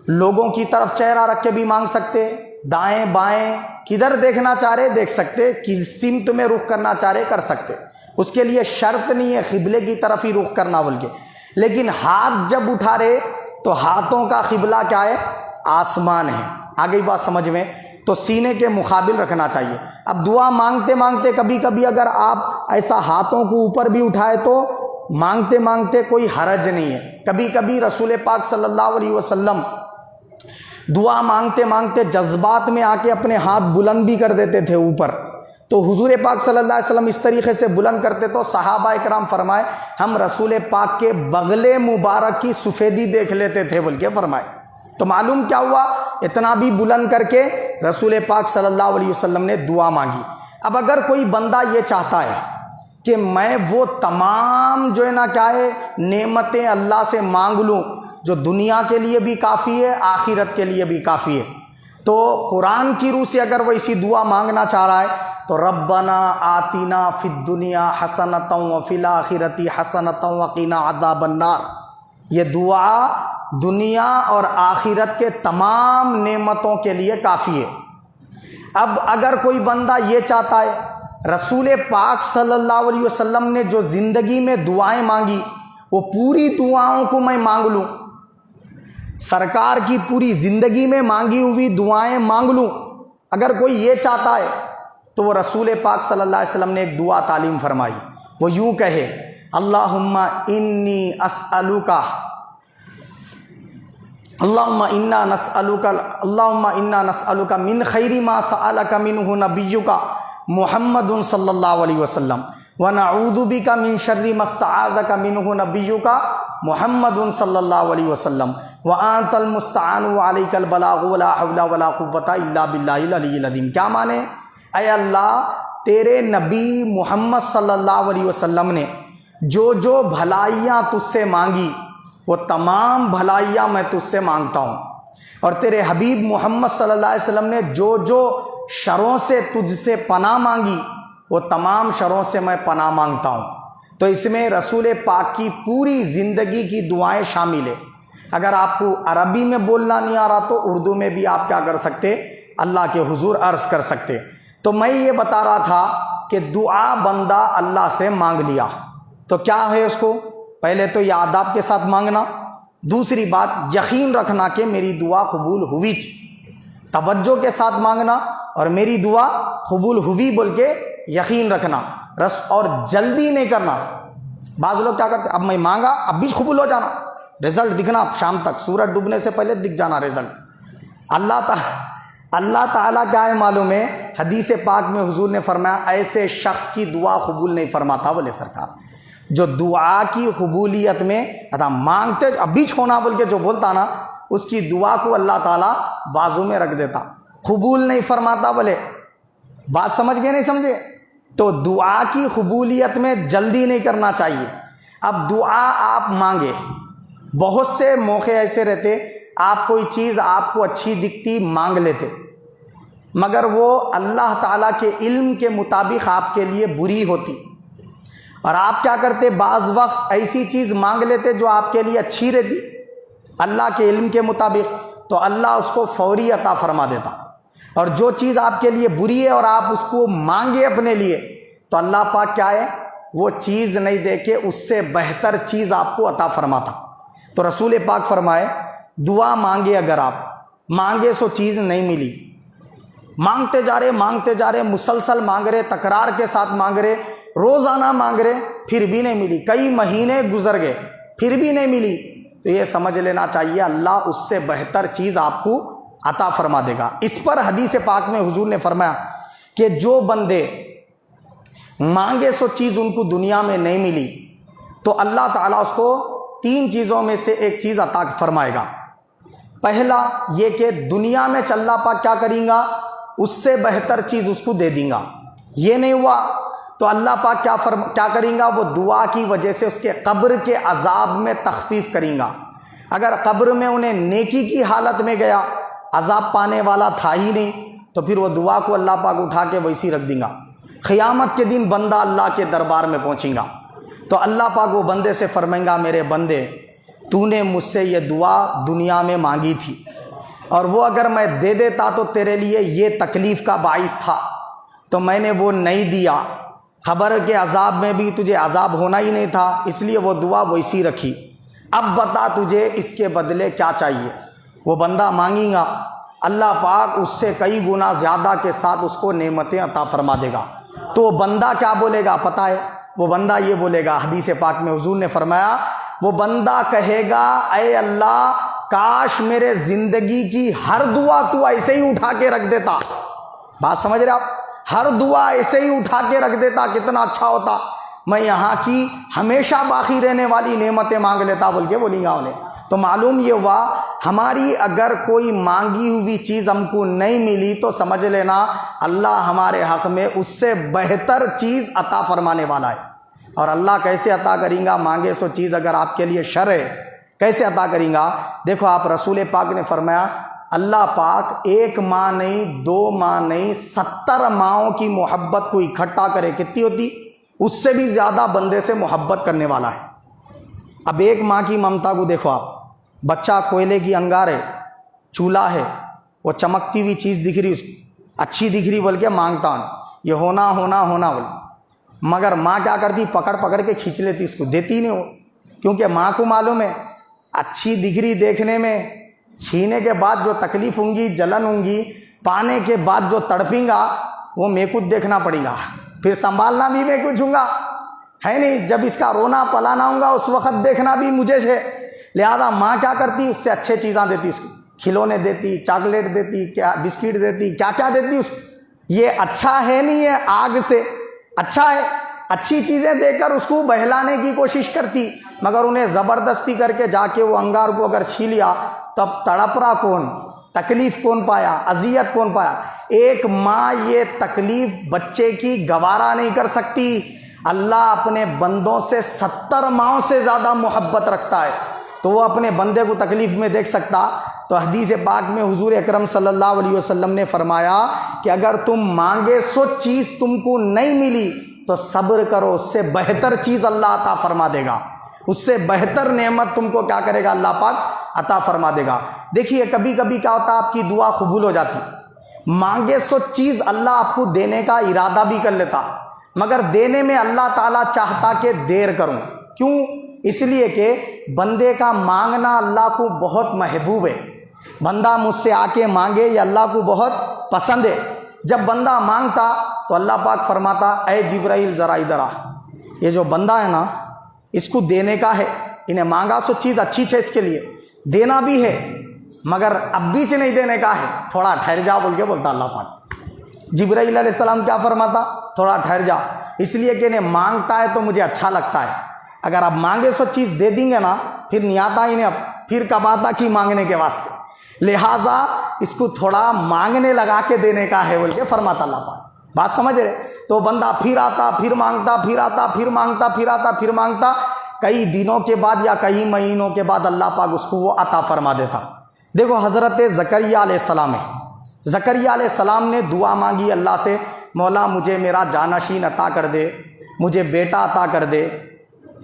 لوگوں کی طرف چہرہ رکھ کے بھی مانگ سکتے، دائیں بائیں کدھر دیکھنا چاہ رہے دیکھ سکتے، کس سمت میں رخ کرنا چاہ رہے کر سکتے، اس کے لیے شرط نہیں ہے قبلے کی طرف ہی رخ کرنا بول کے، لیکن ہاتھ جب اٹھا رہے تو ہاتھوں کا قبلہ کیا ہے، آسمان ہے۔ آگئی بات سمجھ میں، تو سینے کے مقابل رکھنا چاہیے۔ اب دعا مانگتے مانگتے کبھی کبھی اگر آپ ایسا ہاتھوں کو اوپر بھی اٹھائے تو مانگتے مانگتے کوئی حرج نہیں ہے۔ کبھی کبھی رسول پاک صلی اللہ علیہ وسلم دعا مانگتے مانگتے جذبات میں آ کے اپنے ہاتھ بلند بھی کر دیتے تھے اوپر، تو حضور پاک صلی اللہ علیہ وسلم اس طریقے سے بلند کرتے تو صحابہ اکرام فرمائے ہم رسول پاک کے بغل مبارک کی سفیدی دیکھ لیتے تھے بول کے فرمائے۔ تو معلوم کیا ہوا، اتنا بھی بلند کر کے رسول پاک صلی اللہ علیہ وسلم نے دعا مانگی۔ اب اگر کوئی بندہ یہ چاہتا ہے کہ میں وہ تمام جو ہے نا کیا ہے نعمتیں اللہ سے مانگ لوں جو دنیا کے لیے بھی کافی ہے آخرت کے لیے بھی کافی ہے، تو قرآن کی روح سے اگر وہ اسی دعا مانگنا چاہ رہا ہے تو ربنا آتینا فی الدنیا حسنۃ وفی الآخرۃ حسنۃ وقنا عذاب النار، یہ دعا دنیا اور آخرت کے تمام نعمتوں کے لیے کافی ہے۔ اب اگر کوئی بندہ یہ چاہتا ہے رسول پاک صلی اللہ علیہ وسلم نے جو زندگی میں دعائیں مانگی وہ پوری دعاؤں کو میں مانگ لوں، سرکار کی پوری زندگی میں مانگی ہوئی دعائیں مانگ لوں، اگر کوئی یہ چاہتا ہے تو وہ رسول پاک صلی اللہ علیہ وسلم نے ایک دعا تعلیم فرمائی، وہ یوں کہے اللہم انی اسألک اللہم انا نسألک من خیر ما سألک منہ نبیک محمد صلی اللہ علیہ وسلم ونعوذ بک من شر ما استعاذک منہ نبیک محمد صلی اللہ علیہ وسلم وانت المستعان وعلیک البلاغ ولا حول ولا قوۃ الا باللہ العلی العظیم۔ کیا مانے، اے اللہ تیرے نبی محمد صلی اللہ علیہ وسلم نے جو جو بھلائیاں تجھ سے مانگی وہ تمام بھلائیاں میں تجھ سے مانگتا ہوں، اور تیرے حبیب محمد صلی اللہ علیہ وسلم نے جو جو شروں سے تجھ سے پناہ مانگی وہ تمام شروں سے میں پناہ مانگتا ہوں۔ تو اس میں رسول پاک کی پوری زندگی کی دعائیں شامل ہے۔ اگر آپ کو عربی میں بولنا نہیں آ رہا تو اردو میں بھی آپ کیا کر سکتے، اللہ کے حضور عرض کر سکتے۔ تو میں یہ بتا رہا تھا کہ دعا بندہ اللہ سے مانگ لیا تو کیا ہے اس کو، پہلے تو یہ آداب کے ساتھ مانگنا، دوسری بات یقین رکھنا کہ میری دعا قبول ہوئی، توجہ کے ساتھ مانگنا اور میری دعا قبول ہوئی بول کے یقین رکھنا، اور جلدی نہیں کرنا۔ بعض لوگ کیا کرتے اب میں مانگا اب بھی قبول ہو جانا، رزلٹ دکھنا شام تک، سورج ڈوبنے سے پہلے دکھ جانا رزلٹ، اللہ تعالیٰ کیا ہے معلوم ہے؟ حدیث پاک میں حضور نے فرمایا ایسے شخص کی دعا قبول نہیں فرماتا بولے سرکار، جو دعا کی قبولیت میں مانگتے ابھی چھونا بول کے جو بولتا نا، اس کی دعا کو اللہ تعالیٰ بازو میں رکھ دیتا، قبول نہیں فرماتا بولے۔ بات سمجھ گئے نہیں سمجھے؟ تو دعا کی قبولیت میں جلدی نہیں کرنا چاہیے۔ اب دعا آپ مانگے، بہت سے موقع ایسے رہتے آپ کوئی چیز آپ کو اچھی دکھتی مانگ لیتے، مگر وہ اللہ تعالیٰ کے علم کے مطابق آپ کے لیے بری ہوتی، اور آپ کیا کرتے بعض وقت ایسی چیز مانگ لیتے جو آپ کے لیے اچھی رہتی اللہ کے علم کے مطابق، تو اللہ اس کو فوری عطا فرما دیتا، اور جو چیز آپ کے لیے بری ہے اور آپ اس کو مانگے اپنے لیے، تو اللہ پاک کیا ہے وہ چیز نہیں دے کے اس سے بہتر چیز آپ کو عطا فرماتا۔ تو رسول پاک فرمائے دعا مانگے، اگر آپ مانگے سو چیز نہیں ملی، مانگتے جا رہے مسلسل مانگ رہے، تکرار کے ساتھ مانگ رہے، روزانہ مانگ رہے، پھر بھی نہیں ملی، کئی مہینے گزر گئے پھر بھی نہیں ملی، تو یہ سمجھ لینا چاہیے اللہ اس سے بہتر چیز آپ کو عطا فرما دے گا۔ اس پر حدیث پاک میں حضور نے فرمایا کہ جو بندے مانگے سو چیز ان کو دنیا میں نہیں ملی، تو اللہ تعالیٰ اس کو 3 چیزوں میں سے ایک چیز عطا فرمائے گا۔ پہلا یہ کہ دنیا میں اللہ پاک کیا کریں گا، اس سے بہتر چیز اس کو دے دیں گا۔ یہ نہیں ہوا تو اللہ پاک کیا کریں گا، وہ دعا کی وجہ سے اس کے قبر کے عذاب میں تخفیف کریں گا۔ اگر قبر میں انہیں نیکی کی حالت میں گیا، عذاب پانے والا تھا ہی نہیں، تو پھر وہ دعا کو اللہ پاک اٹھا کے ویسی رکھ دیں گا۔ قیامت کے دن بندہ اللہ کے دربار میں پہنچیں گا، تو اللہ پاک وہ بندے سے فرمائیں گا میرے بندے تو نے مجھ سے یہ دعا دنیا میں مانگی تھی، اور وہ اگر میں دے دیتا تو تیرے لیے یہ تکلیف کا باعث تھا، تو میں نے وہ نہیں دیا، قبر کے عذاب میں بھی تجھے عذاب ہونا ہی نہیں تھا، اس لیے وہ دعا ویسی رکھی، اب بتا تجھے اس کے بدلے کیا چاہیے۔ وہ بندہ مانگیں گا، اللہ پاک اس سے کئی گنا زیادہ کے ساتھ اس کو نعمتیں عطا فرما دے گا۔ تو وہ بندہ کیا بولے گا پتہ ہے؟ وہ بندہ یہ بولے گا، حدیث پاک میں حضور نے فرمایا وہ بندہ کہے گا اے اللہ کاش میرے زندگی کی ہر دعا تو ایسے ہی اٹھا کے رکھ دیتا۔ بات سمجھ رہے آپ؟ ہر دعا ایسے ہی اٹھا کے رکھ دیتا، کتنا اچھا ہوتا، میں یہاں کی ہمیشہ باقی رہنے والی نعمتیں مانگ لیتا بول کے بولیں گا انہیں۔ تو معلوم یہ ہوا ہماری اگر کوئی مانگی ہوئی چیز ہم کو نہیں ملی تو سمجھ لینا اللہ ہمارے حق میں اس سے بہتر چیز عطا فرمانے والا ہے۔ اور اللہ کیسے عطا کریں گا؟ مانگے سو چیز اگر آپ کے لیے شر ہے، کیسے عطا کریں گا؟ دیکھو آپ رسول پاک نے فرمایا اللہ پاک 1 ماہ نہیں 2 ماہ نہیں 70 ماہوں کی محبت کو اکٹھا کرے، کتنی ہوتی؟ اس سے بھی زیادہ بندے سے محبت کرنے والا ہے۔ اب 1 ماہ کی ممتا کو دیکھو آپ، بچہ کوئلے کی انگار ہے، چولہا ہے، وہ چمکتی ہوئی چیز دکھ رہی، اس کو اچھی دکھ رہی بول کے مانگتا ہوں یہ ہونا بول، مگر ماں کیا کرتی؟ پکڑ کے کھینچ لیتی، اس کو دیتی نہیں وہ، کیونکہ ماں کو معلوم ہے اچھی دکھ رہی دیکھنے میں، چھینے کے بعد جو تکلیف ہوں گی، جلن ہوں گی، پانے کے بعد جو تڑپیں گا وہ میں کو دیکھنا پڑے گا، پھر سنبھالنا بھی میں کچھ ہوں گا، ہے نہیں؟ جب اس کا رونا پلانا ہوں گا اس وقت دیکھنا بھی مجھے سے، لہذا ماں کیا کرتی؟ اس سے اچھے چیزاں دیتی، اس کو کھلونے دیتی، چاکلیٹ دیتی، کیا بسکٹ دیتی، کیا دیتی اس کو۔ یہ اچھا ہے نہیں ہے، آگ سے اچھا ہے، اچھی چیزیں دے کر اس کو بہلانے کی کوشش کرتی، مگر انہیں زبردستی کر کے جا کے وہ انگار کو اگر چھین لیا تب تڑپ رہا کون؟ تکلیف کون پایا؟ اذیت کون پایا؟ ایک ماں یہ تکلیف بچے کی گوارا نہیں کر سکتی۔ اللہ اپنے بندوں سے 70 ماہوں سے زیادہ محبت رکھتا ہے، تو وہ اپنے بندے کو تکلیف میں دیکھ سکتا؟ تو حدیث پاک میں حضور اکرم صلی اللہ علیہ وسلم نے فرمایا کہ اگر تم مانگے سو چیز تم کو نہیں ملی تو صبر کرو، اس سے بہتر چیز اللہ عطا فرما دے گا، اس سے بہتر نعمت تم کو کیا کرے گا؟ اللہ پاک عطا فرما دے گا۔ دیکھیے کبھی کبھی کیا ہوتا ہے آپ کی دعا قبول ہو جاتی، مانگے سو چیز اللہ آپ کو دینے کا ارادہ بھی کر لیتا، مگر دینے میں اللہ تعالیٰ چاہتا کہ دیر کروں، کیوں؟ اس لیے کہ بندے کا مانگنا اللہ کو بہت محبوب ہے، بندہ مجھ سے آ کے مانگے یہ اللہ کو بہت پسند ہے۔ جب بندہ مانگتا تو اللہ پاک فرماتا اے جبرائیل ذرا ادھر آ، یہ جو بندہ ہے نا اس کو دینے کا ہے، انہیں مانگا سو چیز اچھی ہے، اس کے لیے دینا بھی ہے، مگر اب بیچ نہیں دینے کا ہے، تھوڑا ٹھہر جا بول کے بولتا اللہ پاک۔ جبرائیل علیہ السلام کیا فرماتا؟ تھوڑا ٹھہر جا، اس لیے کہ انہیں مانگتا ہے تو مجھے اچھا لگتا ہے، اگر آپ مانگے سو چیز دے دیں گے نا پھر نہیں آتا انہیں، اب پھر کب آتا کہ مانگنے کے واسطے، لہٰذا اس کو تھوڑا مانگنے لگا کے دینے کا ہے بول کے فرماتا اللہ پاک۔ بات سمجھ رہے؟ تو بندہ پھر آتا، پھر مانگتا، پھر آتا، پھر مانگتا، پھر آتا، پھر مانگتا، کئی دنوں کے بعد یا کئی مہینوں کے بعد اللہ پاک اس کو وہ عطا فرما دیتا۔ دیکھو حضرت زکریہ علیہ السلام ہے، زکریہ علیہ السلام نے دعا مانگی اللہ سے، مولا مجھے میرا جانشین عطا کر دے، مجھے بیٹا عطا کر دے،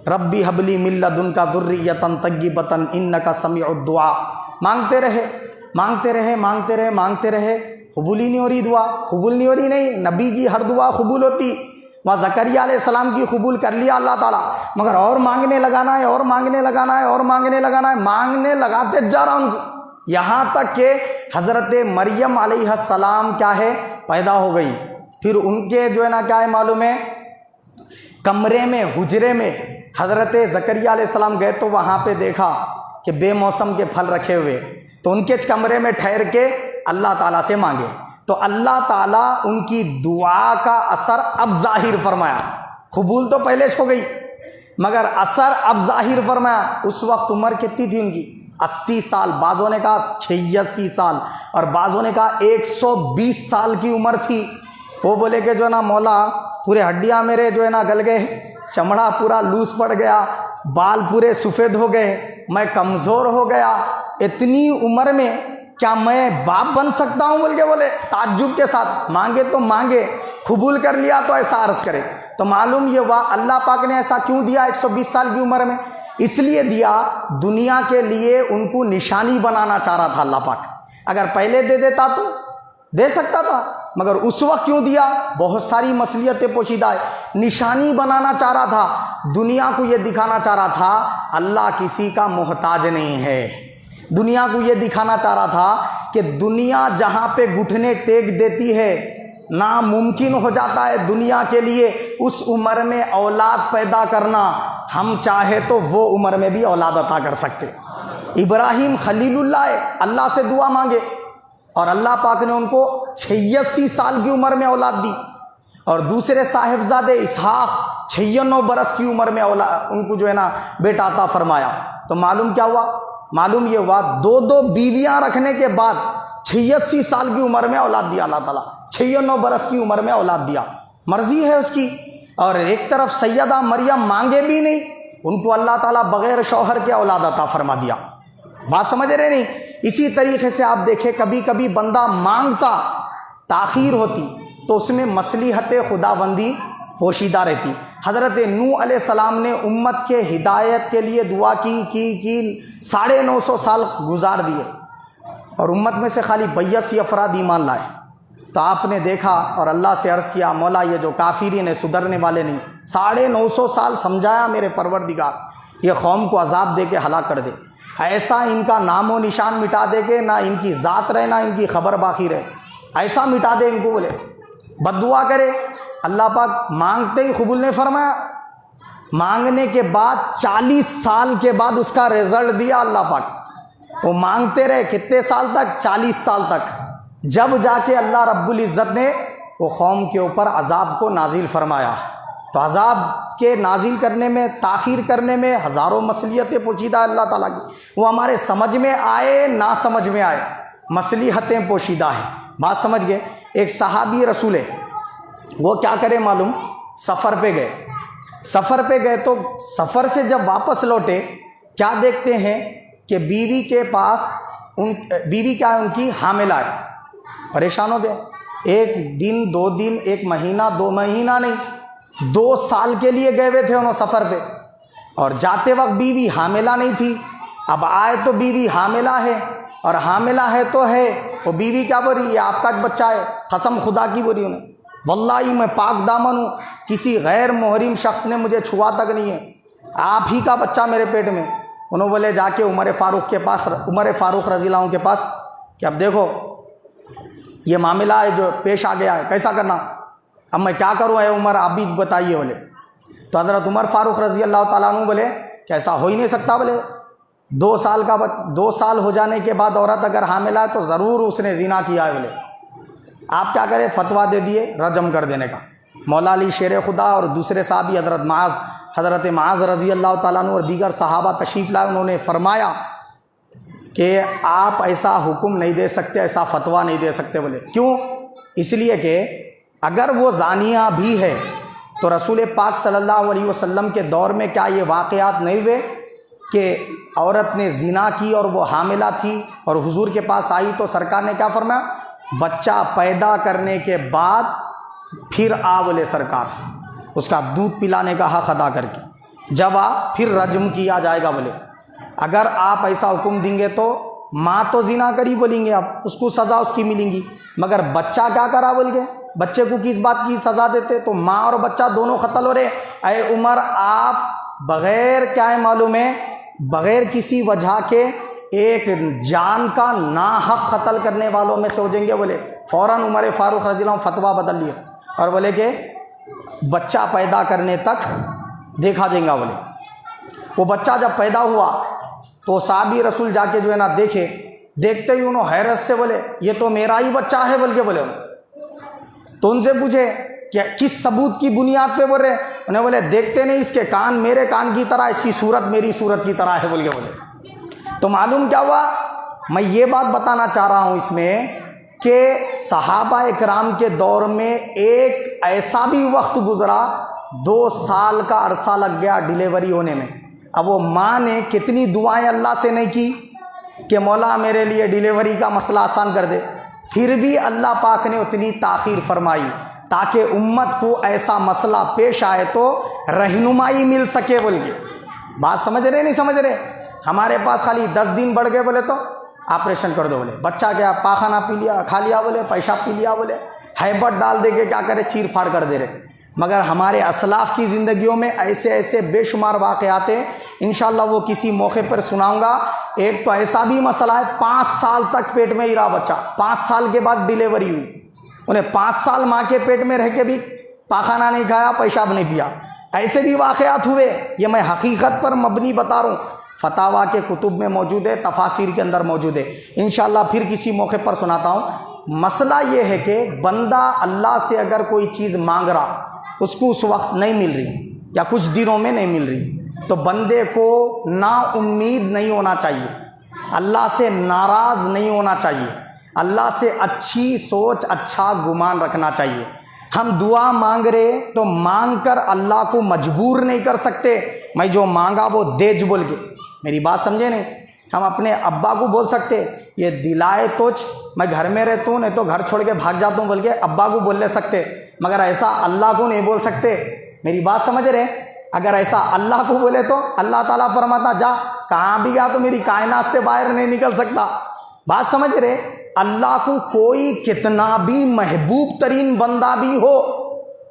ربی حبلی من لدنک ذریۃ طیبۃ انک سمیع الدعاء۔ مانگتے رہے مانگتے رہے مانگتے رہے مانگتے رہے، قبول ہی نہیں ہو رہی دعا، قبول نہیں ہو رہی، نہیں نبی کی ہر دعا قبول ہوتی، وہاں زکریہ علیہ السلام کی قبول کر لیا اللہ تعالیٰ، مگر اور مانگنے لگانا ہے، اور مانگنے لگانا ہے، اور مانگنے لگانا ہے، مانگنے لگاتے جا رہا ان کو، یہاں تک کہ حضرت مریم علیہ السلام کیا ہے پیدا ہو گئی۔ پھر ان کے جو ہے نا کیا ہے معلوم ہے، کمرے میں حجرے میں حضرت زکریہ علیہ السلام گئے تو وہاں پہ دیکھا کہ بے موسم کے پھل رکھے ہوئے، تو ان کے کمرے میں ٹھہر کے اللہ تعالیٰ سے مانگے، تو اللہ تعالیٰ ان کی دعا کا اثر اب ظاہر فرمایا، قبول تو پہلے ہو گئی مگر اثر اب ظاہر فرمایا۔ اس وقت عمر کتنی تھی ان کی؟ 80 سال، بعضوں نے کہا 86 سال، اور بعضوں نے کہا 120 سال کی عمر تھی۔ وہ بولے کہ جو ہے نا مولا پورے ہڈیاں میرے جو ہے نا گل گئے، چمڑا پورا لوس پڑ گیا، بال پورے سفید ہو گئے، میں کمزور ہو گیا، اتنی عمر میں کیا میں باپ بن سکتا ہوں بول کے بولے تعجب کے ساتھ، مانگے تو مانگے، قبول کر لیا تو ایسا عرض کرے۔ تو معلوم یہ ہوا اللہ پاک نے ایسا کیوں دیا 120 سال کی عمر میں؟ اس لیے دیا دنیا کے لیے ان کو نشانی بنانا چاہ رہا تھا اللہ پاک، اگر پہلے دے دیتا تو دے سکتا تھا، مگر اس وقت کیوں دیا؟ بہت ساری مصلیتیں پوشیدہ ہے، نشانی بنانا چاہ رہا تھا، دنیا کو یہ دکھانا چاہ رہا تھا اللہ کسی کا محتاج نہیں ہے، دنیا کو یہ دکھانا چاہ رہا تھا کہ دنیا جہاں پہ گھٹنے ٹیک دیتی ہے ناممکن ہو جاتا ہے دنیا کے لیے اس عمر میں اولاد پیدا کرنا، ہم چاہے تو وہ عمر میں بھی اولاد عطا کر سکتے۔ ابراہیم خلیل اللہ اللہ سے دعا مانگے اور اللہ پاک نے ان کو 86 سال کی عمر میں اولاد دی، اور دوسرے صاحبزادے اسحاق 96 برس کی عمر میں ان کو جو ہے نا بیٹا عطا فرمایا۔ تو معلوم کیا ہوا؟ معلوم یہ ہوا 2 بیویاں رکھنے کے بعد 86 سال کی عمر میں اولاد دیا اللہ تعالیٰ، 96 برس کی عمر میں اولاد دیا، مرضی ہے اس کی۔ اور ایک طرف سیدہ مریم مانگے بھی نہیں، ان کو اللہ تعالیٰ بغیر شوہر کے اولاد عطا فرما دیا۔ بات سمجھ رہے نہیں؟ اسی طریقے سے آپ دیکھیں کبھی کبھی بندہ مانگتا تاخیر ہوتی تو اس میں مصلحت خداوندی پوشیدہ رہتی۔ حضرت نوح علیہ السلام نے امت کے ہدایت کے لیے دعا کی 950 سال گزار دیے، اور امت میں سے خالی 82 افراد ایمان لائے۔ تو آپ نے دیکھا اور اللہ سے عرض کیا مولا یہ جو کافرین ہیں سدھرنے والے نہیں، 950 سال سمجھایا میرے پروردگار یہ قوم کو عذاب دے کے ہلاک کر دے، ایسا ان کا نام و نشان مٹا دے کہ نہ ان کی ذات رہے نہ ان کی خبر باقی رہے، ایسا مٹا دے ان کو، بولے بد دعا کرے۔ اللہ پاک مانگتے ہی قبول نہیں فرمایا، مانگنے کے بعد 40 سال کے بعد اس کا رزلٹ دیا اللہ پاک۔ وہ مانگتے رہے کتنے سال تک؟ 40 سال تک، جب جا کے اللہ رب العزت نے وہ قوم کے اوپر عذاب کو نازل فرمایا۔ تو عذاب کے نازل کرنے میں تاخیر کرنے میں ہزاروں مصلیحتیں پوشیدہ اللہ تعالیٰ کی، وہ ہمارے سمجھ میں آئے نہ سمجھ میں آئے مصلیحتیں پوشیدہ ہیں۔ بات سمجھ گئے؟ ایک صحابی رسول ہے، وہ کیا کرے معلوم، سفر پہ گئے تو سفر سے جب واپس لوٹے کیا دیکھتے ہیں کہ بیوی کے پاس بیوی کیا ہے ان کی حاملہ ہے، پریشان ہو گئے، 1 دن 2 دن 1 مہینہ 2 مہینہ نہیں 2 سال کے لیے گئے ہوئے تھے انہوں سفر پہ، اور جاتے وقت بیوی حاملہ نہیں تھی، اب آئے تو بیوی حاملہ ہے، اور حاملہ ہے تو ہے، وہ بیوی کیا بول رہی ہے آپ کا ایک بچہ ہے، قسم خدا کی بول رہی انہیں واللہ میں پاک دامن ہوں، کسی غیر محرم شخص نے مجھے چھوا تک نہیں ہے، آپ ہی کا بچہ میرے پیٹ میں۔ انہوں بولے جا کے عمر فاروق رضی اللہ عنہ کے پاس کہ اب دیکھو یہ معاملہ ہے جو پیش آ گیا ہے، کیسا کرنا، اب میں کیا کروں اے عمر آپ بھی بتائیے۔ بولے تو حضرت عمر فاروق رضی اللہ تعالیٰ عنہ بولے کہ ایسا ہو ہی نہیں سکتا، بولے دو سال ہو جانے کے بعد عورت اگر حاملہ ہے تو ضرور اس نے زنا کیا ہے بولے. آپ کیا کریں؟ فتویٰ دے دیے رجم کر دینے کا. مولا علی شیر خدا اور دوسرے صحابی حضرت معاذ رضی اللہ تعالیٰ عنہ اور دیگر صحابہ تشریف لائے. انہوں نے فرمایا کہ آپ ایسا حکم نہیں دے سکتے, ایسا فتویٰ نہیں دے سکتے. بولے کیوں؟ اس لیے کہ اگر وہ زانیہ بھی ہے تو رسول پاک صلی اللہ علیہ وسلم کے دور میں کیا یہ واقعات نہیں ہوئے کہ عورت نے زنا کی اور وہ حاملہ تھی اور حضور کے پاس آئی تو سرکار نے کیا فرمایا؟ بچہ پیدا کرنے کے بعد پھر بولے سرکار اس کا دودھ پلانے کا حق ادا کر کے جب پھر رجم کیا جائے گا. بولے اگر آپ ایسا حکم دیں گے تو ماں تو زنا کری بولیں گے آپ, اس کو سزا اس کی ملیں گی, مگر بچہ کیا کرا بول گے, بچے کو کس بات کی سزا دیتے؟ تو ماں اور بچہ دونوں قتل ہو رہے. اے عمر, آپ بغیر کیا ہے معلوم ہے, بغیر کسی وجہ کے ایک جان کا ناحق قتل کرنے والوں میں سے ہو جائیں گے. بولے فوراً عمر فاروق رضی اللہ عنہ فتویٰ بدل لیا اور بولے کہ بچہ پیدا کرنے تک دیکھا جائے گا. بولے وہ بچہ جب پیدا ہوا تو صحابی رسول جا کے جو ہے نا دیکھتے ہی انہوں حیرت سے بولے یہ تو میرا ہی بچہ ہے بول کے بولے. تو ان سے پوچھے کہ کس ثبوت کی بنیاد پہ بول رہے؟ انہیں بولے دیکھتے نہیں, اس کے کان میرے کان کی طرح, اس کی صورت میری صورت کی طرح ہے بول کے بولے. تو معلوم کیا ہوا؟ میں یہ بات بتانا چاہ رہا ہوں اس میں کہ صحابہ اکرام کے دور میں ایک ایسا بھی وقت گزرا 2 سال کا عرصہ لگ گیا ڈیلیوری ہونے میں. اب وہ ماں نے کتنی دعائیں اللہ سے نہیں کی کہ مولا میرے لیے ڈیلیوری کا مسئلہ آسان کر دے, پھر بھی اللہ پاک نے اتنی تاخیر فرمائی تاکہ امت کو ایسا مسئلہ پیش آئے تو رہنمائی مل سکے. بول کے بات سمجھ رہے نہیں سمجھ رہے؟ ہمارے پاس خالی 10 دن بڑھ گئے بولے تو آپریشن کر دو. بولے بچہ کیا پاخانہ کھا لیا, بولے پیشاب پی لیا, بولے ہیبت ڈال دے کے کیا کرے چیر پھاڑ کر دے رہے. مگر ہمارے اسلاف کی زندگیوں میں ایسے بے شمار واقعات ہیں, انشاءاللہ وہ کسی موقع پر سناؤں گا. ایک تو ایسا بھی مسئلہ ہے 5 سال تک پیٹ میں ہی رہا بچہ, 5 سال کے بعد ڈیلیوری ہوئی, انہیں 5 سال ماں کے پیٹ میں رہ کے بھی پاخانہ نہیں کھایا, پیشاب نہیں پیا. ایسے بھی واقعات ہوئے, یہ میں حقیقت پر مبنی بتا رہا ہوں. فتاویٰ کے کتب میں موجود ہے, تفاسیر کے اندر موجود ہے, انشاءاللہ پھر کسی موقع پر سناتا ہوں. مسئلہ یہ ہے کہ بندہ اللہ سے اگر کوئی چیز مانگ رہا, اس کو اس وقت نہیں مل رہی یا کچھ دنوں میں نہیں مل رہی, تو بندے کو نا امید نہیں ہونا چاہیے, اللہ سے ناراض نہیں ہونا چاہیے, اللہ سے اچھی سوچ اچھا گمان رکھنا چاہیے. ہم دعا مانگ رہے تو مانگ کر اللہ کو مجبور نہیں کر سکتے میں جو مانگا وہ دیج بول کے. میری بات سمجھے نہیں؟ ہم اپنے ابا کو بول سکتے یہ دلائے توچ, میں گھر میں رہتا ہوں نہیں تو گھر چھوڑ کے بھاگ جاتا ہوں بول کے ابا کو بول لے سکتے, مگر ایسا اللہ کو نہیں بول سکتے. میری بات سمجھ رہے؟ اگر ایسا اللہ کو بولے تو اللہ تعالیٰ فرماتا جا کہاں بھی گیا تو میری کائنات سے باہر نہیں نکل سکتا. بات سمجھ رہے؟ اللہ کو کوئی کتنا بھی محبوب ترین بندہ بھی ہو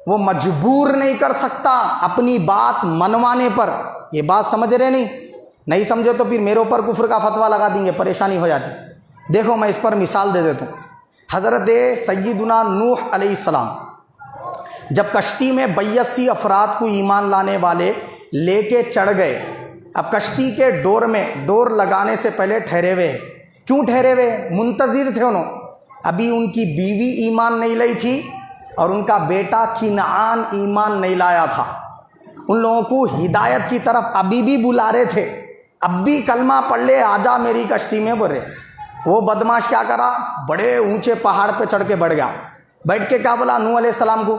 وہ مجبور نہیں کر سکتا اپنی بات منوانے پر. یہ بات سمجھ رہے نہیں سمجھو تو پھر میرے اوپر کفر کا فتویٰ لگا دیں گے, پریشانی ہو جاتی. دیکھو میں اس پر مثال دے دیتا ہوں. حضرت سیدنا نوح علیہ السلام جب کشتی میں 82 افراد کو ایمان لانے والے لے کے چڑھ گئے, اب کشتی کے ڈور لگانے سے پہلے ٹھہرے ہوئے. کیوں ٹھہرے ہوئے؟ منتظر تھے انہوں, ابھی ان کی بیوی ایمان نہیں لائی تھی اور ان کا بیٹا کنعان ایمان نہیں لایا تھا. ان لوگوں کو ہدایت کی طرف ابھی بھی بلا رہے تھے, اب بھی کلمہ پڑھ لے آجا میری کشتی میں بول رہے. وہ بدماش کیا کرا, بڑے اونچے پہاڑ پہ چڑھ کے بیٹھ گیا. بیٹھ کے کیا بولا نوح علیہ السلام کو,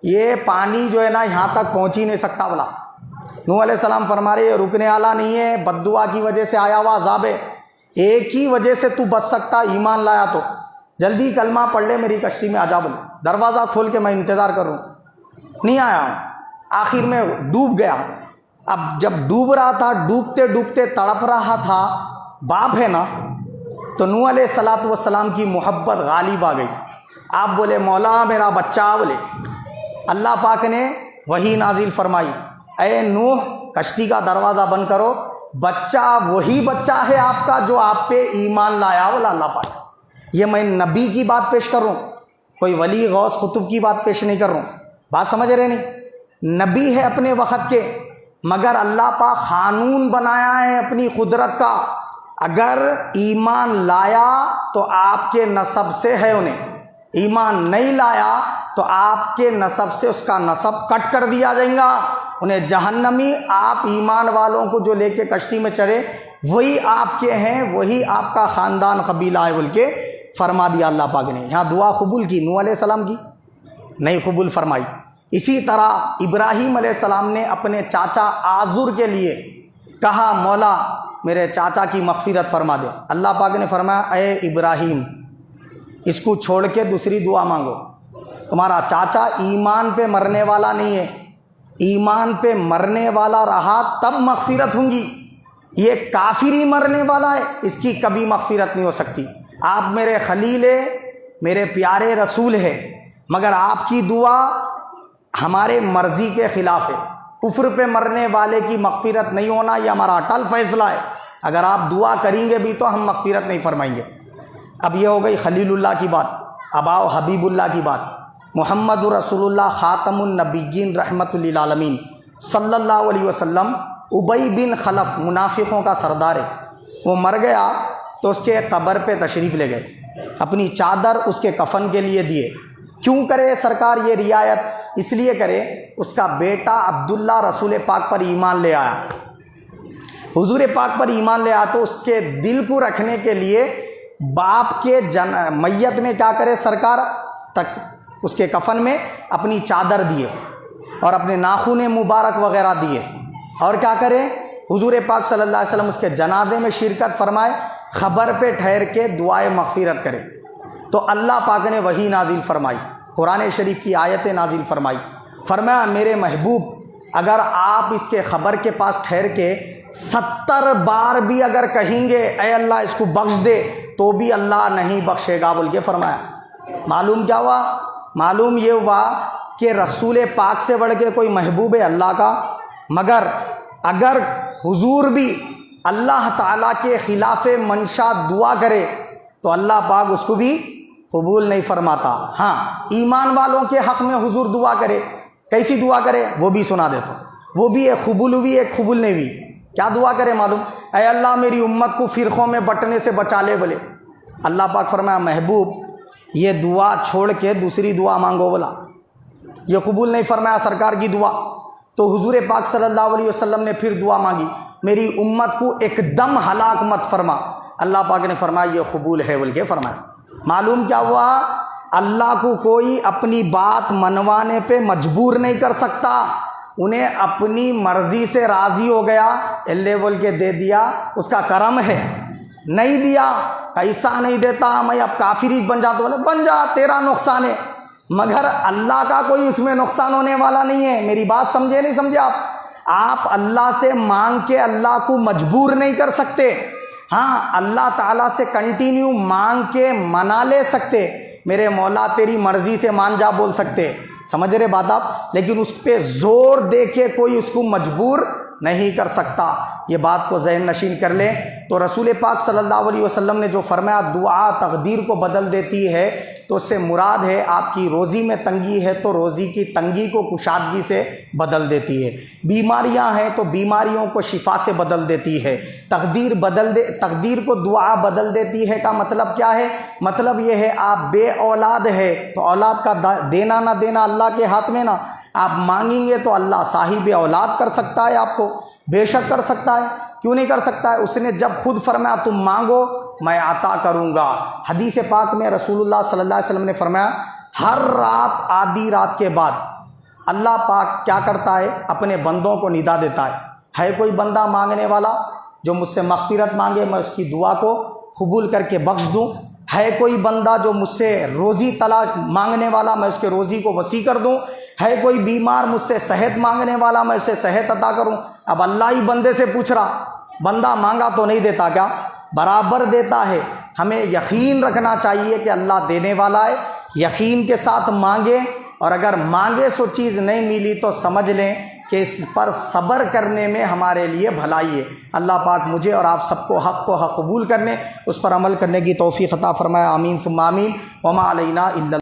یہ پانی جو ہے نا یہاں تک پہنچ ہی نہیں سکتا. بولا نوح علیہ السلام فرما رہے یہ رکنے والا نہیں ہے, بد دعا کی وجہ سے آیا ہوا عذاب ہے, ایک ہی وجہ سے تو بچ سکتا, ایمان لایا تو جلدی کلمہ پڑھ لے میری کشتی میں آجا. بولے دروازہ کھول کے میں انتظار کروں, نہیں آیا. آخر میں ڈوب گیا. اب جب ڈوب رہا تھا, ڈوبتے ڈوبتے تڑپ رہا تھا, باپ ہے نا, تو نوح علیہ السلام کی محبت غالب آ گئی. آپ بولے مولا میرا بچہ, بولے اللہ پاک نے وہی نازل فرمائی اے نوح کشتی کا دروازہ بند کرو, بچہ وہی بچہ ہے آپ کا جو آپ پہ ایمان لایا. بولا اللہ پاک. یہ میں نبی کی بات پیش کر رہا ہوں, کوئی ولی غوث قطب کی بات پیش نہیں کر رہا ہوں. بات سمجھ رہے نہیں؟ نبی ہے اپنے وقت کے, مگر اللہ پاک قانون بنایا ہے اپنی قدرت کا، اگر ایمان لایا تو آپ کے نسب سے ہے انہیں، ایمان نہیں لایا تو آپ کے نسب سے اس کا نسب کٹ کر دیا جائے گا، انہیں جہنمی، آپ ایمان والوں کو جو لے کے کشتی میں چڑھے وہی آپ کے ہیں، وہی آپ کا خاندان قبیلہ ہے بول کے فرما دیا اللہ پاک نے۔ یہاں دعا قبول کی نوح علیہ السلام کی نہیں قبول فرمائی۔ اسی طرح ابراہیم علیہ السلام نے اپنے چاچا آزر کے لیے کہا مولا میرے چاچا کی مغفرت فرما دے، اللہ پاک نے فرمایا اے ابراہیم اس کو چھوڑ کے دوسری دعا مانگو، تمہارا چاچا ایمان پہ مرنے والا نہیں ہے، ایمان پہ مرنے والا رہا تب مغفرت ہوں گی، یہ کافری مرنے والا ہے، اس کی کبھی مغفرت نہیں ہو سکتی۔ آپ میرے خلیل ہے، میرے پیارے رسول ہے، مگر آپ کی دعا ہمارے مرضی کے خلاف ہے، کفر پہ مرنے والے کی مغفرت نہیں ہونا یہ ہمارا اٹل فیصلہ ہے، اگر آپ دعا کریں گے بھی تو ہم مغفرت نہیں فرمائیں گے۔ اب یہ ہو گئی خلیل اللہ کی بات، اب آؤ حبیب اللہ کی بات۔ محمد رسول اللہ خاتم النبیین رحمت للعالمین صلی اللہ علیہ وسلم، ابی بن خلف منافقوں کا سردار ہے، وہ مر گیا تو اس کے قبر پہ تشریف لے گئے، اپنی چادر اس کے کفن کے لیے دیے۔ کیوں کرے سرکار یہ رعایت؟ اس لیے کرے اس کا بیٹا عبداللہ رسول پاک پر ایمان لے آیا، حضور پاک پر ایمان لے آیا، تو اس کے دل کو رکھنے کے لیے باپ کے میت میں کیا کرے سرکار تک اس کے کفن میں اپنی چادر دیے اور اپنے ناخن مبارک وغیرہ دیے، اور کیا کرے حضور پاک صلی اللہ علیہ وسلم اس کے جنازے میں شرکت فرمائے، خبر پہ ٹھہر کے دعائے مغفرت کرے۔ تو اللہ پاک نے وحی نازل فرمائی، قرآن شریف کی آیتیں نازل فرمائی، فرمایا میرے محبوب اگر آپ اس کے خبر کے پاس ٹھہر کے 70 بار بھی اگر کہیں گے اے اللہ اس کو بخش دے تو بھی اللہ نہیں بخشے گا بول کے فرمایا۔ معلوم کیا ہوا؟ معلوم یہ ہوا کہ رسول پاک سے بڑھ کے کوئی محبوب ہے اللہ کا، مگر اگر حضور بھی اللہ تعالیٰ کے خلاف منشا دعا کرے تو اللہ پاک اس کو بھی قبول نہیں فرماتا۔ ہاں ایمان والوں کے حق میں حضور دعا کرے، کیسی دعا کرے وہ بھی سنا دیتا ہوں، وہ بھی ایک قبول ہوئی ایک قبول نہیں ہوئی۔ کیا دعا کرے معلوم؟ اے اللہ میری امت کو فرقوں میں بٹنے سے بچا لے بولے، اللہ پاک فرمایا محبوب یہ دعا چھوڑ کے دوسری دعا مانگو، بولا یہ قبول نہیں فرمایا سرکار کی دعا۔ تو حضور پاک صلی اللہ علیہ وسلم نے پھر دعا مانگی میری امت کو ایک دم ہلاک مت فرما، اللہ پاک نے فرمایا یہ قبول ہے بول کے فرمایا۔ معلوم کیا ہوا؟ اللہ کو کوئی اپنی بات منوانے پہ مجبور نہیں کر سکتا، انہیں اپنی مرضی سے راضی ہو گیا اللہ بول کے دے دیا، اس کا کرم ہے، نہیں دیا ایسا نہیں دیتا میں اب کافر ہی بن جاتا، بولے بن جا تیرا نقصان ہے، مگر اللہ کا کوئی اس میں نقصان ہونے والا نہیں ہے۔ میری بات سمجھے نہیں سمجھے آپ اللہ سے مانگ کے اللہ کو مجبور نہیں کر سکتے، ہاں اللہ تعالیٰ سے کنٹینیو مانگ کے منا لے سکتے، میرے مولا تیری مرضی سے مان جا بول سکتے، سمجھ رہے بات آپ، لیکن اس پہ زور دے کے کوئی اس کو مجبور نہیں کر سکتا۔ یہ بات کو ذہن نشین کر لیں۔ تو رسول پاک صلی اللہ علیہ وسلم نے جو فرمایا دعا تقدیر کو بدل دیتی ہے، تو اس سے مراد ہے آپ کی روزی میں تنگی ہے تو روزی کی تنگی کو کشادگی سے بدل دیتی ہے، بیماریاں ہیں تو بیماریوں کو شفا سے بدل دیتی ہے، تقدیر کو دعا بدل دیتی ہے کا مطلب کیا ہے؟ مطلب یہ ہے آپ بے اولاد ہے تو اولاد کا دینا نہ دینا اللہ کے ہاتھ میں، نہ آپ مانگیں گے تو اللہ صاحب اولاد کر سکتا ہے، آپ کو بے شک کر سکتا ہے، کیوں نہیں کر سکتا ہے؟ اس نے جب خود فرمایا تم مانگو میں عطا کروں گا۔ حدیث پاک میں رسول اللہ صلی اللہ علیہ وسلم نے فرمایا ہر رات آدھی رات کے بعد اللہ پاک کیا کرتا ہے؟ اپنے بندوں کو ندا دیتا ہے کوئی بندہ مانگنے والا جو مجھ سے مغفرت مانگے میں اس کی دعا کو قبول کر کے بخش دوں، ہے کوئی بندہ جو مجھ سے روزی تلاش مانگنے والا میں اس کے روزی کو وسیع کر دوں، ہے کوئی بیمار مجھ سے صحت مانگنے والا میں اسے صحت عطا کروں۔ اب اللہ ہی بندے سے پوچھ رہا، بندہ مانگا تو نہیں دیتا کیا؟ برابر دیتا ہے۔ ہمیں یقین رکھنا چاہیے کہ اللہ دینے والا ہے، یقین کے ساتھ مانگے، اور اگر مانگے سو چیز نہیں ملی تو سمجھ لیں کہ اس پر صبر کرنے میں ہمارے لیے بھلائی ہے۔ اللہ پاک مجھے اور آپ سب کو حق قبول کرنے، اس پر عمل کرنے کی توفیق عطا فرمائے، آمین ثم آمین۔ وما علینا الا